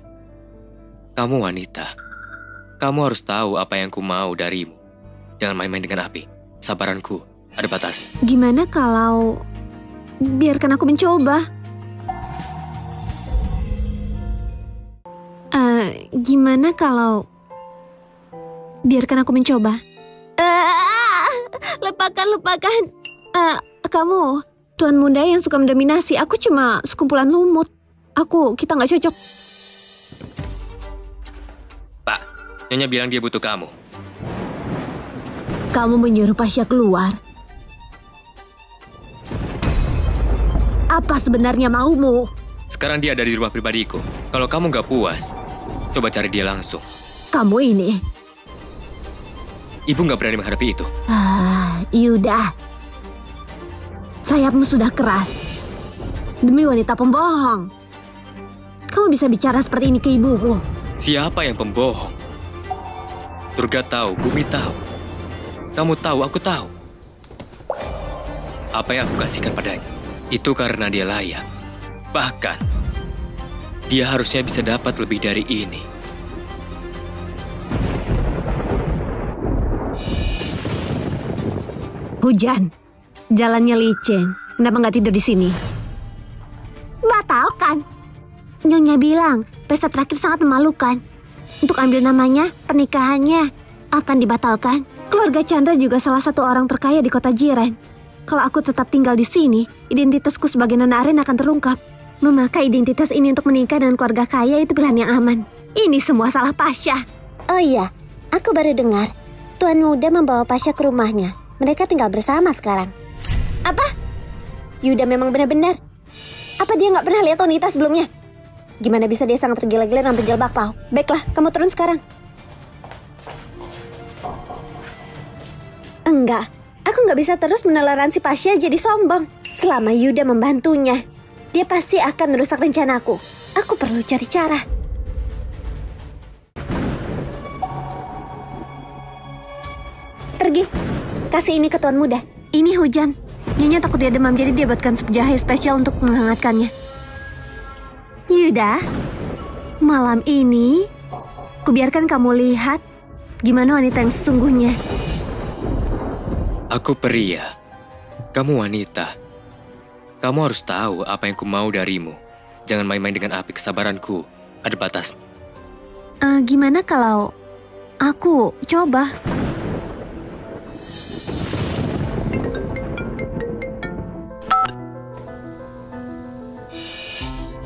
Kamu wanita. Kamu harus tahu apa yang ku mau darimu. Jangan main-main dengan api. Sabaranku ada batas. Gimana kalau biarkan aku mencoba? Gimana kalau biarkan aku mencoba? Lupakan. Kamu tuan muda yang suka mendominasi. Aku cuma sekumpulan lumut. Kita nggak cocok. Pak, Nyonya bilang dia butuh kamu. Kamu menyuruh Pasha keluar. Apa sebenarnya maumu? Sekarang dia ada di rumah pribadiku. Kalau kamu nggak puas, coba cari dia langsung. Kamu ini. Ibu nggak berani menghadapi itu. Yuda. Sayapmu sudah keras. Demi wanita pembohong. Kamu bisa bicara seperti ini ke ibumu. Siapa yang pembohong? Surga tahu, bumi tahu. Kamu tahu, aku tahu. Apa yang aku kasihkan padanya? Itu karena dia layak. Bahkan, dia harusnya bisa dapat lebih dari ini. Hujan, jalannya licin. Kenapa nggak tidur di sini? Batalkan. Nyonya bilang pesta terakhir sangat memalukan. Untuk ambil namanya, pernikahannya akan dibatalkan. Keluarga Chandra juga salah satu orang terkaya di kota jiran. Kalau aku tetap tinggal di sini, identitasku sebagai Nona Aren akan terungkap. Memakai identitas ini untuk menikah dengan keluarga kaya itu pilihan yang aman. Ini semua salah Pasha. Oh iya, aku baru dengar Tuan Muda membawa Pasha ke rumahnya. Mereka tinggal bersama sekarang. Apa? Yuda memang benar-benar. Apa dia nggak pernah lihat wanita sebelumnya? Gimana bisa dia sangat tergila-gila dan penjual bakpao? Baiklah, kamu turun sekarang. Enggak, aku nggak bisa terus mentoleransi Pasha jadi sombong. Selama Yuda membantunya, dia pasti akan merusak rencanaku. Aku perlu cari cara. Pergi, kasih ini ke Tuan Muda. Ini hujan. Nyonya takut dia demam, jadi dia buatkan sup jahe spesial untuk menghangatkannya. Yuda, malam ini kubiarkan kamu lihat gimana wanita yang sesungguhnya. Aku pria, kamu wanita. Kamu harus tahu apa yang ku mau darimu. Jangan main-main dengan api kesabaranku. Ada batas. Gimana kalau aku coba?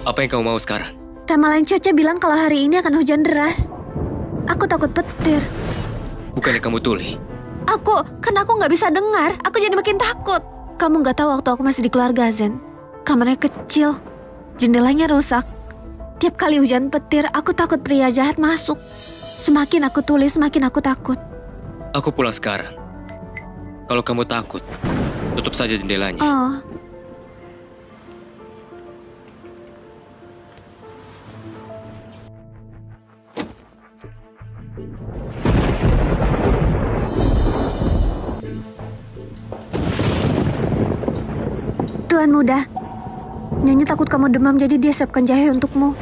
Apa yang kamu mau sekarang? Ramalan cuaca bilang kalau hari ini akan hujan deras. Aku takut petir. Bukannya kamu tuli? Kan aku nggak bisa dengar. Aku jadi makin takut. Kamu nggak tahu waktu aku masih di keluarga Zen. Kamarnya kecil, jendelanya rusak. Tiap kali hujan petir, aku takut pria jahat masuk. Semakin aku tuli, semakin aku takut. Aku pulang sekarang. Kalau kamu takut, tutup saja jendelanya. Oh. Tuan Muda, Nyonya takut kamu demam, jadi dia siapkan jahe untukmu.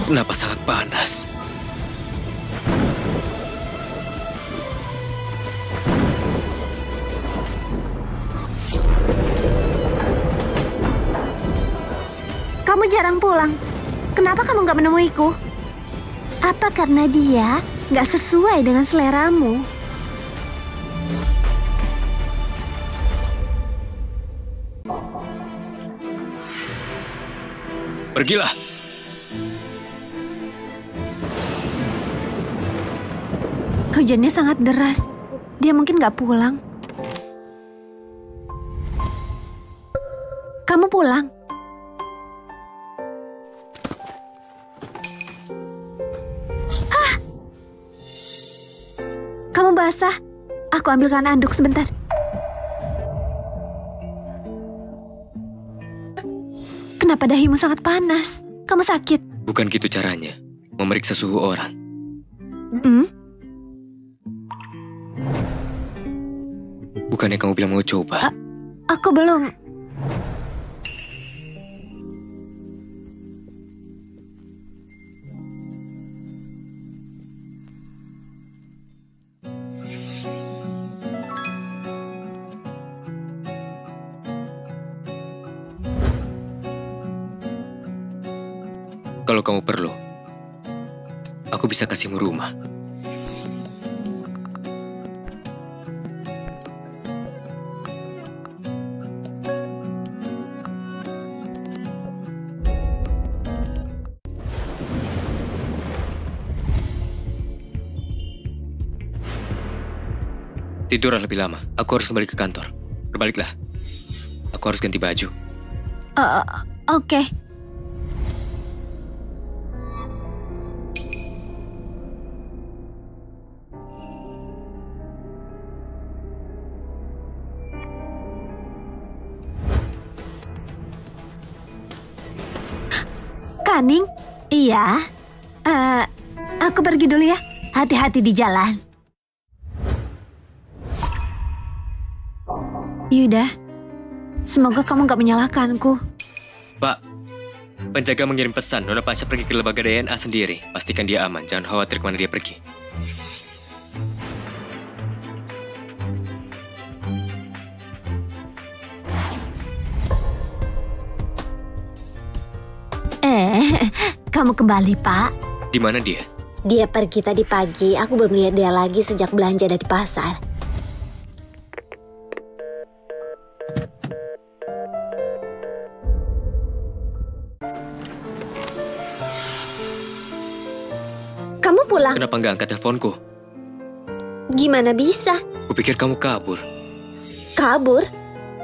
Kenapa sangat panas? Kamu jarang pulang. Kenapa kamu nggak menemuiku? Apa karena dia nggak sesuai dengan seleramu? Pergilah. Hujannya sangat deras. Dia mungkin nggak pulang. Kamu pulang. Kamu basah. Aku ambilkan anduk sebentar. Kenapa dahimu sangat panas? Kamu sakit? Bukan gitu caranya, memeriksa suhu orang. Bukannya kamu bilang mau coba? Aku belum. Kalau kamu perlu, aku bisa kasihmu rumah. Tiduran lebih lama. Aku harus kembali ke kantor. Berbaliklah. Aku harus ganti baju. Oke. Kaning? Iya. Aku pergi dulu ya. Hati-hati di jalan. Yuda, semoga kamu gak menyalahkanku. Pak, penjaga mengirim pesan Nona Pasha pergi ke lembaga DNA sendiri. Pastikan dia aman, jangan khawatir kemana dia pergi. Kamu kembali, Pak. Di mana dia? Dia pergi tadi pagi. Aku belum lihat dia lagi sejak belanja dari pasar. Kamu pulang? Kenapa nggak angkat teleponku? Gimana bisa? Kupikir kamu kabur. Kabur?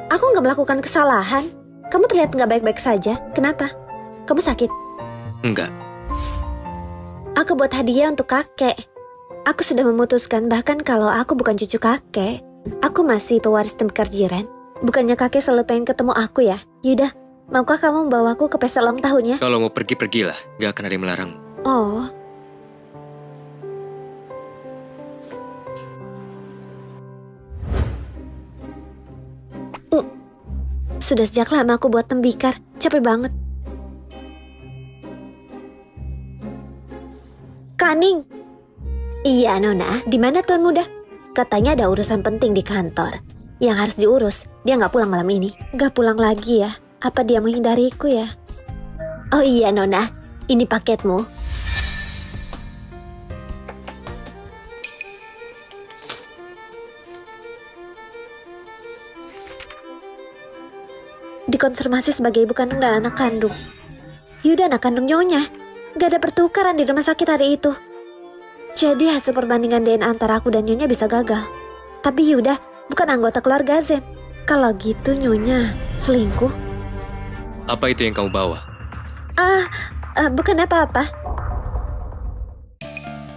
Aku nggak melakukan kesalahan. Kamu terlihat nggak baik-baik saja. Kenapa? Kamu sakit? Enggak. Aku buat hadiah untuk kakek. Aku sudah memutuskan bahkan kalau aku bukan cucu kakek, aku masih pewaris tembikar jiran. Bukannya kakek selalu pengen ketemu aku ya? Yaudah, maukah kamu membawaku ke pesta ulang tahunnya? Kalau mau pergi, pergilah. Gak akan ada yang melarangmu. Oh. Sudah sejak lama aku buat tembikar. Capek banget. Kaning. Iya, Nona. Di mana Tuan Muda? Katanya ada urusan penting di kantor yang harus diurus. Dia nggak pulang malam ini. Nggak pulang lagi ya? Apa dia menghindariku ya? Oh iya, Nona. Ini paketmu. Dikonfirmasi sebagai ibu kandung dan anak kandung. Yuda anak kandung Nyonya. Gak ada pertukaran di rumah sakit hari itu. Jadi hasil perbandingan DNA antara aku dan Nyonya bisa gagal. Tapi Yuda bukan anggota keluarga Zen. Kalau gitu Nyonya selingkuh. Apa itu yang kamu bawa? Bukan apa-apa.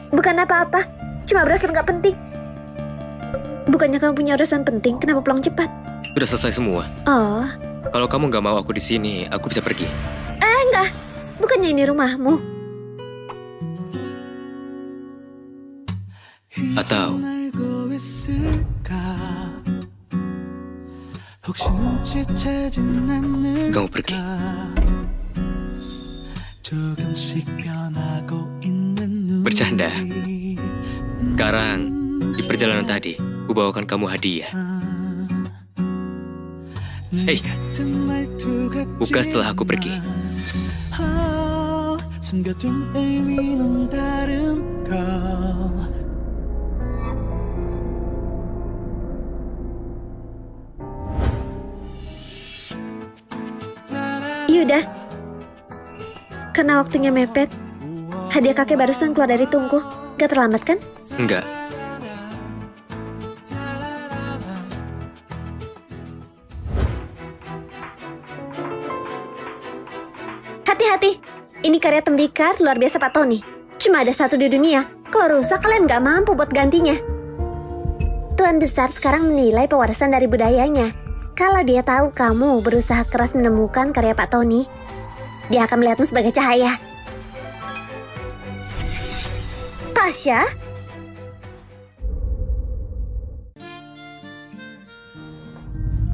Bukan apa-apa. Cuma urusan gak penting. Bukannya kamu punya urusan penting, kenapa pulang cepat? Sudah selesai semua. Oh. Kalau kamu nggak mau aku di sini, aku bisa pergi. Enggak. Bukannya ini rumahmu? Atau kamu pergi. Bercanda. Sekarang, di perjalanan tadi, aku bawakan kamu hadiah. Hei, buka setelah aku pergi. Yuda, karena waktunya mepet, hadiah kakek barusan keluar dari tungku. Gak terlambat kan? Enggak. Hati-hati, ini karya tembikar luar biasa Pak Tony. Cuma ada satu di dunia. Kalau rusak kalian gak mampu buat gantinya. Tuan Besar sekarang menilai pewarisan dari budayanya. Kalau dia tahu kamu berusaha keras menemukan karya Pak Tony, dia akan melihatmu sebagai cahaya. Pasha?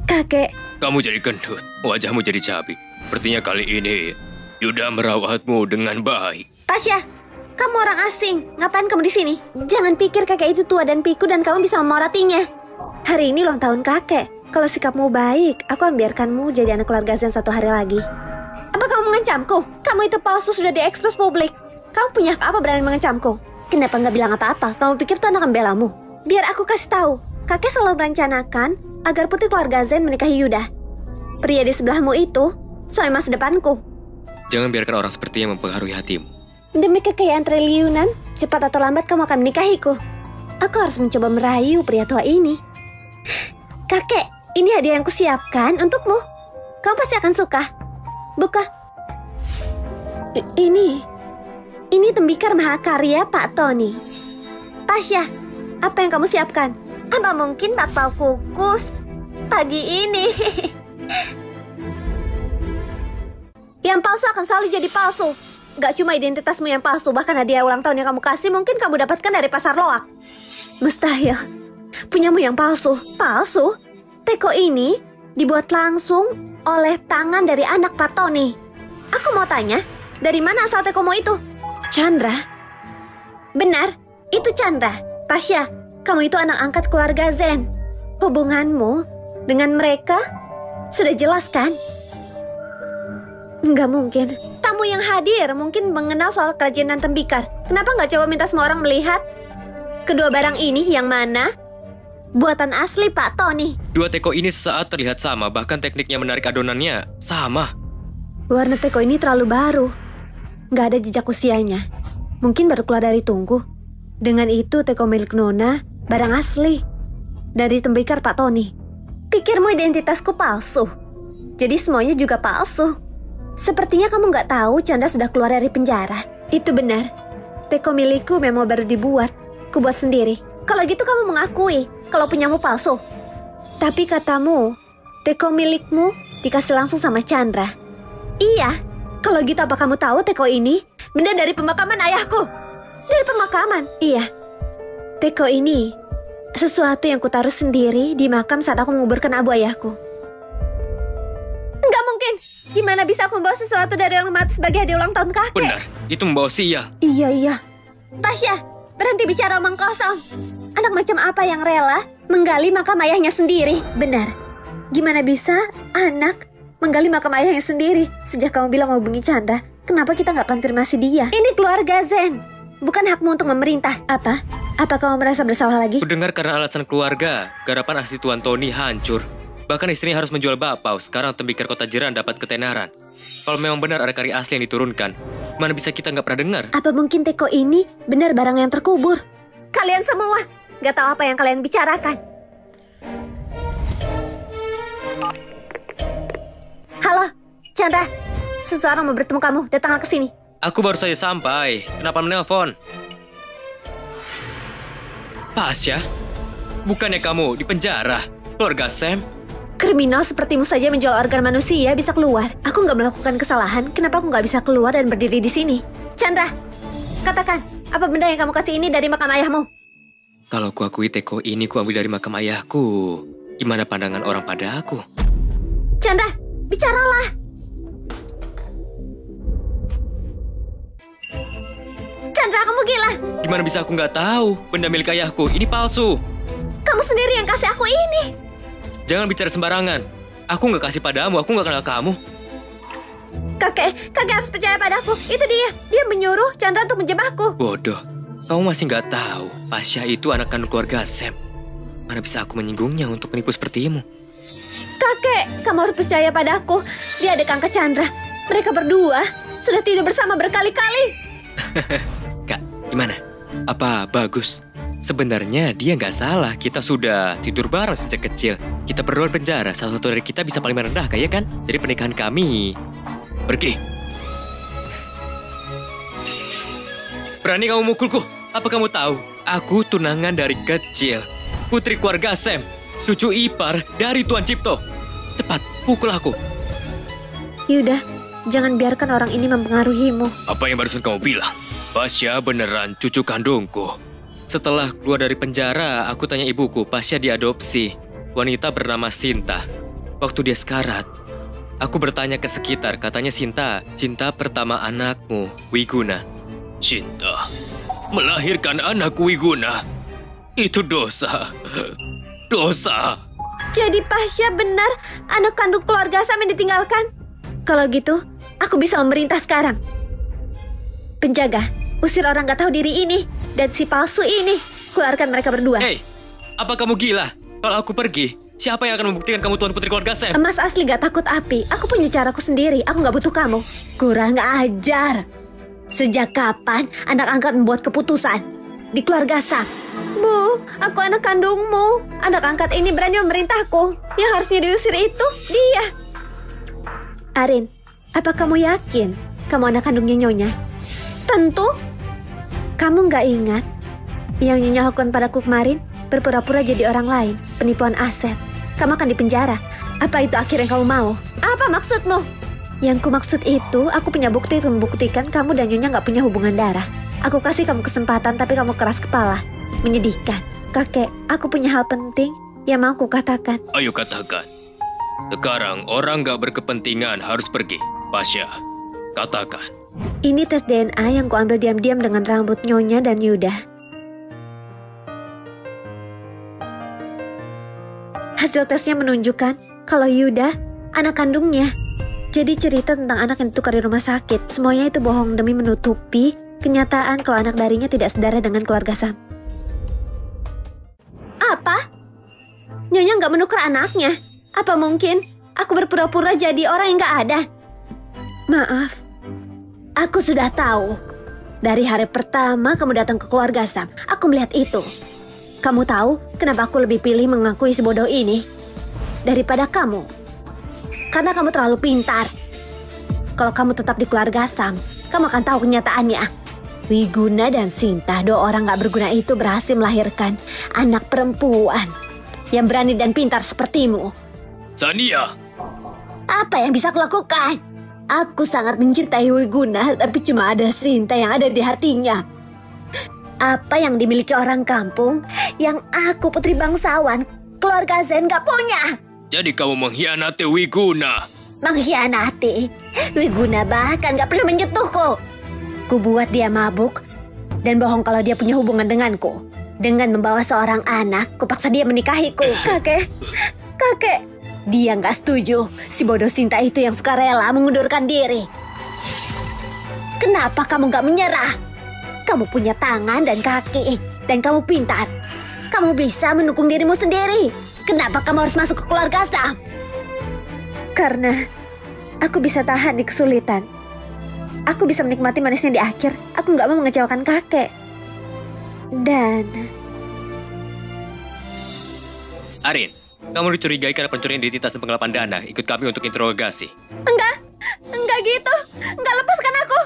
Kakek. Kamu jadi gendut, wajahmu jadi cabi. Sepertinya kali ini Yuda merawatmu dengan baik. Pasha, kamu orang asing. Ngapain kamu di sini? Jangan pikir kakek itu tua dan pikun dan kamu bisa memototinya. Hari ini ulang tahun kakek. Kalau sikapmu baik, aku akan biarkanmu jadi anak keluarga Zen 1 hari lagi. Apa kamu mengancamku? Kamu itu palsu sudah diekspos publik. Kamu punya hak apa berani mengancamku? Kenapa nggak bilang apa-apa? Kamu pikir tuh anak membelamu? Biar aku kasih tahu. Kakek selalu merencanakan agar putri keluarga Zen menikahi Yuda. Pria di sebelahmu itu suami masa depanku. Jangan biarkan orang sepertinya mempengaruhi hatimu. Demi kekayaan triliunan, cepat atau lambat kamu akan menikahiku. Aku harus mencoba merayu pria tua ini. Kakek, ini hadiah yang kusiapkan untukmu. Kamu pasti akan suka. Buka. Ini tembikar mahakarya Pak Tony. Pasha, apa yang kamu siapkan? Apa mungkin bakpao kukus pagi ini? Yang palsu akan selalu jadi palsu. Gak cuma identitasmu yang palsu, bahkan hadiah ulang tahun yang kamu kasih mungkin kamu dapatkan dari pasar loak. Mustahil. Punyamu yang palsu. Palsu? Teko ini dibuat langsung oleh tangan dari anak Pak Tony. Aku mau tanya, dari mana asal tekomu itu? Chandra. Benar, itu Chandra. Pasha, kamu itu anak angkat keluarga Zen. Hubunganmu dengan mereka sudah jelas kan? Nggak mungkin. Tamu yang hadir mungkin mengenal soal kerajinan tembikar. Kenapa nggak coba minta semua orang melihat? Kedua barang ini yang mana? Buatan asli Pak Tony. Dua teko ini sesaat terlihat sama, bahkan tekniknya menarik adonannya sama. Warna teko ini terlalu baru. Nggak ada jejak usianya. Mungkin baru keluar dari tungku. Dengan itu teko milik Nona, barang asli. Dari tembikar Pak Tony. Pikirmu identitasku palsu? Jadi semuanya juga palsu. Sepertinya kamu nggak tahu Chandra sudah keluar dari penjara. Itu benar. Teko milikku memang baru dibuat. Kubuat sendiri. Kalau gitu kamu mengakui kalau punyamu palsu. Tapi katamu, teko milikmu dikasih langsung sama Chandra. Iya. Kalau gitu apa kamu tahu teko ini benda dari pemakaman ayahku? Dari pemakaman? Iya. Teko ini sesuatu yang kutaruh sendiri di makam saat aku menguburkan abu ayahku. Nggak mungkin. Gimana bisa aku membawa sesuatu dari orang mati sebagai hadiah ulang tahun kakek? Benar, itu membawa sial. Iya. Pasha, berhenti bicara omong kosong. Anak macam apa yang rela menggali makam ayahnya sendiri? Benar. Gimana bisa anak menggali makam ayahnya sendiri? Sejak kamu bilang mau hubungi Chandra, kenapa kita nggak konfirmasi dia? Ini keluarga Zen. Bukan hakmu untuk memerintah. Apa? Apa kamu merasa bersalah lagi? Kudengar karena alasan keluarga, garapan asli Tuan Tony hancur. Bahkan istrinya harus menjual bakpao. Sekarang tembikar kota jiran dapat ketenaran. Kalau memang benar ada karya asli yang diturunkan, mana bisa kita nggak pernah dengar? Apa mungkin teko ini benar barang yang terkubur? Kalian semua nggak tahu apa yang kalian bicarakan. Halo, Chandra. Seseorang mau bertemu kamu. Datanglah ke sini. Aku baru saja sampai. Kenapa menelpon? Pasha, bukannya kamu di penjara? Keluarga Sam? Kriminal sepertimu saja menjual organ manusia bisa keluar. Aku nggak melakukan kesalahan. Kenapa aku nggak bisa keluar dan berdiri di sini? Chandra, katakan, apa benda yang kamu kasih ini dari makam ayahmu? Kalau kuakui teko ini kuambil dari makam ayahku, gimana pandangan orang pada aku? Chandra, bicaralah. Chandra, kamu gila. Gimana bisa aku nggak tahu? Benda milik ayahku, ini palsu. Kamu sendiri yang kasih aku ini. Jangan bicara sembarangan. Aku nggak kasih padamu, aku nggak kenal kamu. Kakek harus percaya padaku. Itu dia menyuruh Chandra untuk menjebakku. Bodoh, kamu masih nggak tahu. Pasha itu anak kandung keluarga Sam. Mana bisa aku menyinggungnya untuk menipu sepertimu? Kakek, kamu harus percaya padaku. Dia adik angkat Chandra. Mereka berdua sudah tidur bersama berkali-kali. Kak, gimana? Apa bagus? Sebenarnya dia nggak salah. Kita sudah tidur bareng sejak kecil. Kita berdua di penjara. Salah satu dari kita bisa paling merendah, ya kan? Jadi pernikahan kami. Pergi. Berani kamu mukulku? Apa kamu tahu? Aku tunangan dari kecil. Putri keluarga Sam. Cucu ipar dari Tuan Cipto. Cepat, pukul aku. Yaudah, jangan biarkan orang ini mempengaruhimu. Apa yang barusan kamu bilang? Pasha beneran cucu kandungku. Setelah keluar dari penjara, aku tanya ibuku, Pasha diadopsi. Wanita bernama Sinta. Waktu dia sekarat, aku bertanya ke sekitar, katanya Sinta, cinta pertama anakmu, Wiguna. Cinta? Melahirkan anak Wiguna? Itu dosa. Dosa. Jadi Pasha benar anak kandung keluarga Sam yang ditinggalkan? Kalau gitu, aku bisa memerintah sekarang. Penjaga, usir orang gak tahu diri ini dan si palsu ini. Keluarkan mereka berdua. Hei, apa kamu gila? Kalau aku pergi, siapa yang akan membuktikan kamu tuan putri keluarga Sam? Emas asli gak takut api. Aku punya caraku sendiri. Aku gak butuh kamu. Kurang ajar. Sejak kapan anak angkat membuat keputusan di keluarga Sam? Bu, aku anak kandungmu. Anak angkat ini berani memerintahku. Yang harusnya diusir itu dia. Arin, apa kamu yakin kamu anak kandungnya Nyonya? Tentu. Kamu nggak ingat yang Nyonya lakukan padaku kemarin? Berpura-pura jadi orang lain, penipuan aset. Kamu akan dipenjara. Apa itu akhir yang kamu mau? Apa maksudmu? Yang ku maksud itu, aku punya bukti untuk membuktikan kamu dan Nyonya nggak punya hubungan darah. Aku kasih kamu kesempatan, tapi kamu keras kepala. Menyedihkan. Kakek, aku punya hal penting yang mau ku katakan. Ayo katakan. Sekarang orang nggak berkepentingan harus pergi. Pasha, katakan. Ini tes DNA yang ku ambil diam-diam dengan rambut Nyonya dan Yuda. Hasil tesnya menunjukkan kalau Yuda anak kandungnya. Jadi cerita tentang anak yang ditukar di rumah sakit, semuanya itu bohong demi menutupi kenyataan kalau anak darinya tidak sedara dengan keluarga Sam. Apa? Nyonya nggak menukar anaknya? Apa mungkin aku berpura-pura jadi orang yang nggak ada? Maaf, aku sudah tahu. Dari hari pertama kamu datang ke keluarga Sam, aku melihat itu. Kamu tahu kenapa aku lebih pilih mengakui si bodoh ini daripada kamu? Karena kamu terlalu pintar. Kalau kamu tetap di keluarga Sam, kamu akan tahu kenyataannya. Wiguna dan Sinta, dua orang gak berguna itu berhasil melahirkan anak perempuan yang berani dan pintar sepertimu. Sania! Apa yang bisa aku lakukan? Aku sangat mencintai Wiguna, tapi cuma ada Sinta yang ada di hatinya. Apa yang dimiliki orang kampung yang aku putri bangsawan, keluarga Zen gak punya? Jadi kamu mengkhianati Wiguna. Mengkhianati? Wiguna bahkan gak pernah menyentuhku. Ku buat dia mabuk dan bohong kalau dia punya hubungan denganku. Dengan membawa seorang anak, kupaksa dia menikahiku. Kakek, dia gak setuju. Si bodoh Sinta itu yang suka rela mengundurkan diri. Kenapa kamu gak menyerah? Kamu punya tangan dan kaki, dan kamu pintar. Kamu bisa mendukung dirimu sendiri. Kenapa kamu harus masuk ke keluarga Sam? Karena aku bisa tahan di kesulitan. Aku bisa menikmati manisnya di akhir. Aku gak mau mengecewakan kakek. Dan... Arin, kamu dicurigai karena pencurian identitas dan penggelapan dana. Ikut kami untuk interogasi. Enggak gitu. Enggak, lepaskan aku.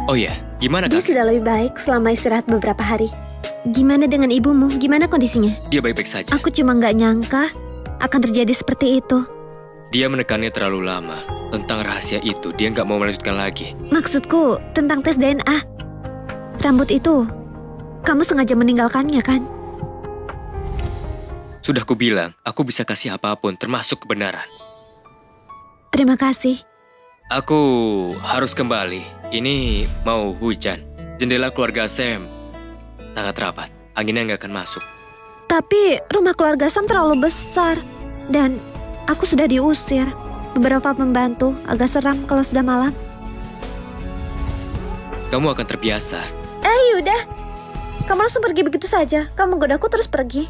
Oh iya, gimana Dia kak? sudah lebih baik selama istirahat beberapa hari. Gimana dengan ibumu? Gimana kondisinya? Dia baik-baik saja. Aku cuma nggak nyangka akan terjadi seperti itu. Dia menekannya terlalu lama. Tentang rahasia itu, dia nggak mau melanjutkan lagi. Maksudku tentang tes DNA. Rambut itu, kamu sengaja meninggalkannya kan? Sudah kubilang, aku bisa kasih apapun, termasuk kebenaran. Terima kasih. Aku harus kembali. Ini mau hujan. Jendela keluarga Sam sangat rapat. Anginnya nggak akan masuk. Tapi rumah keluarga Sam terlalu besar. Dan aku sudah diusir. Beberapa pembantu agak seram kalau sudah malam. Kamu akan terbiasa. Yaudah. Kamu langsung pergi begitu saja. Kamu godaku terus pergi.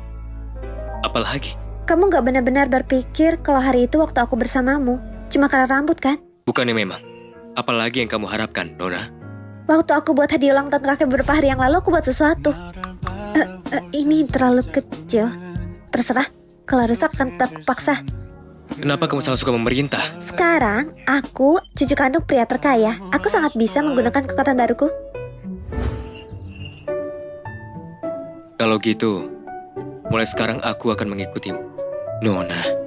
Apalagi? Kamu gak benar-benar berpikir kalau hari itu waktu aku bersamamu cuma karena rambut kan? Bukannya memang. Apalagi yang kamu harapkan, Nona? Waktu aku buat hadiah ulang tahun kakek beberapa hari yang lalu, aku buat sesuatu. Ini terlalu kecil. Terserah, kalau rusak akan tetap paksa. Kenapa kamu selalu suka memerintah? Sekarang, aku cucu kandung pria terkaya. Aku sangat bisa menggunakan kekuatan baruku. Kalau gitu, mulai sekarang aku akan mengikutimu, Nona.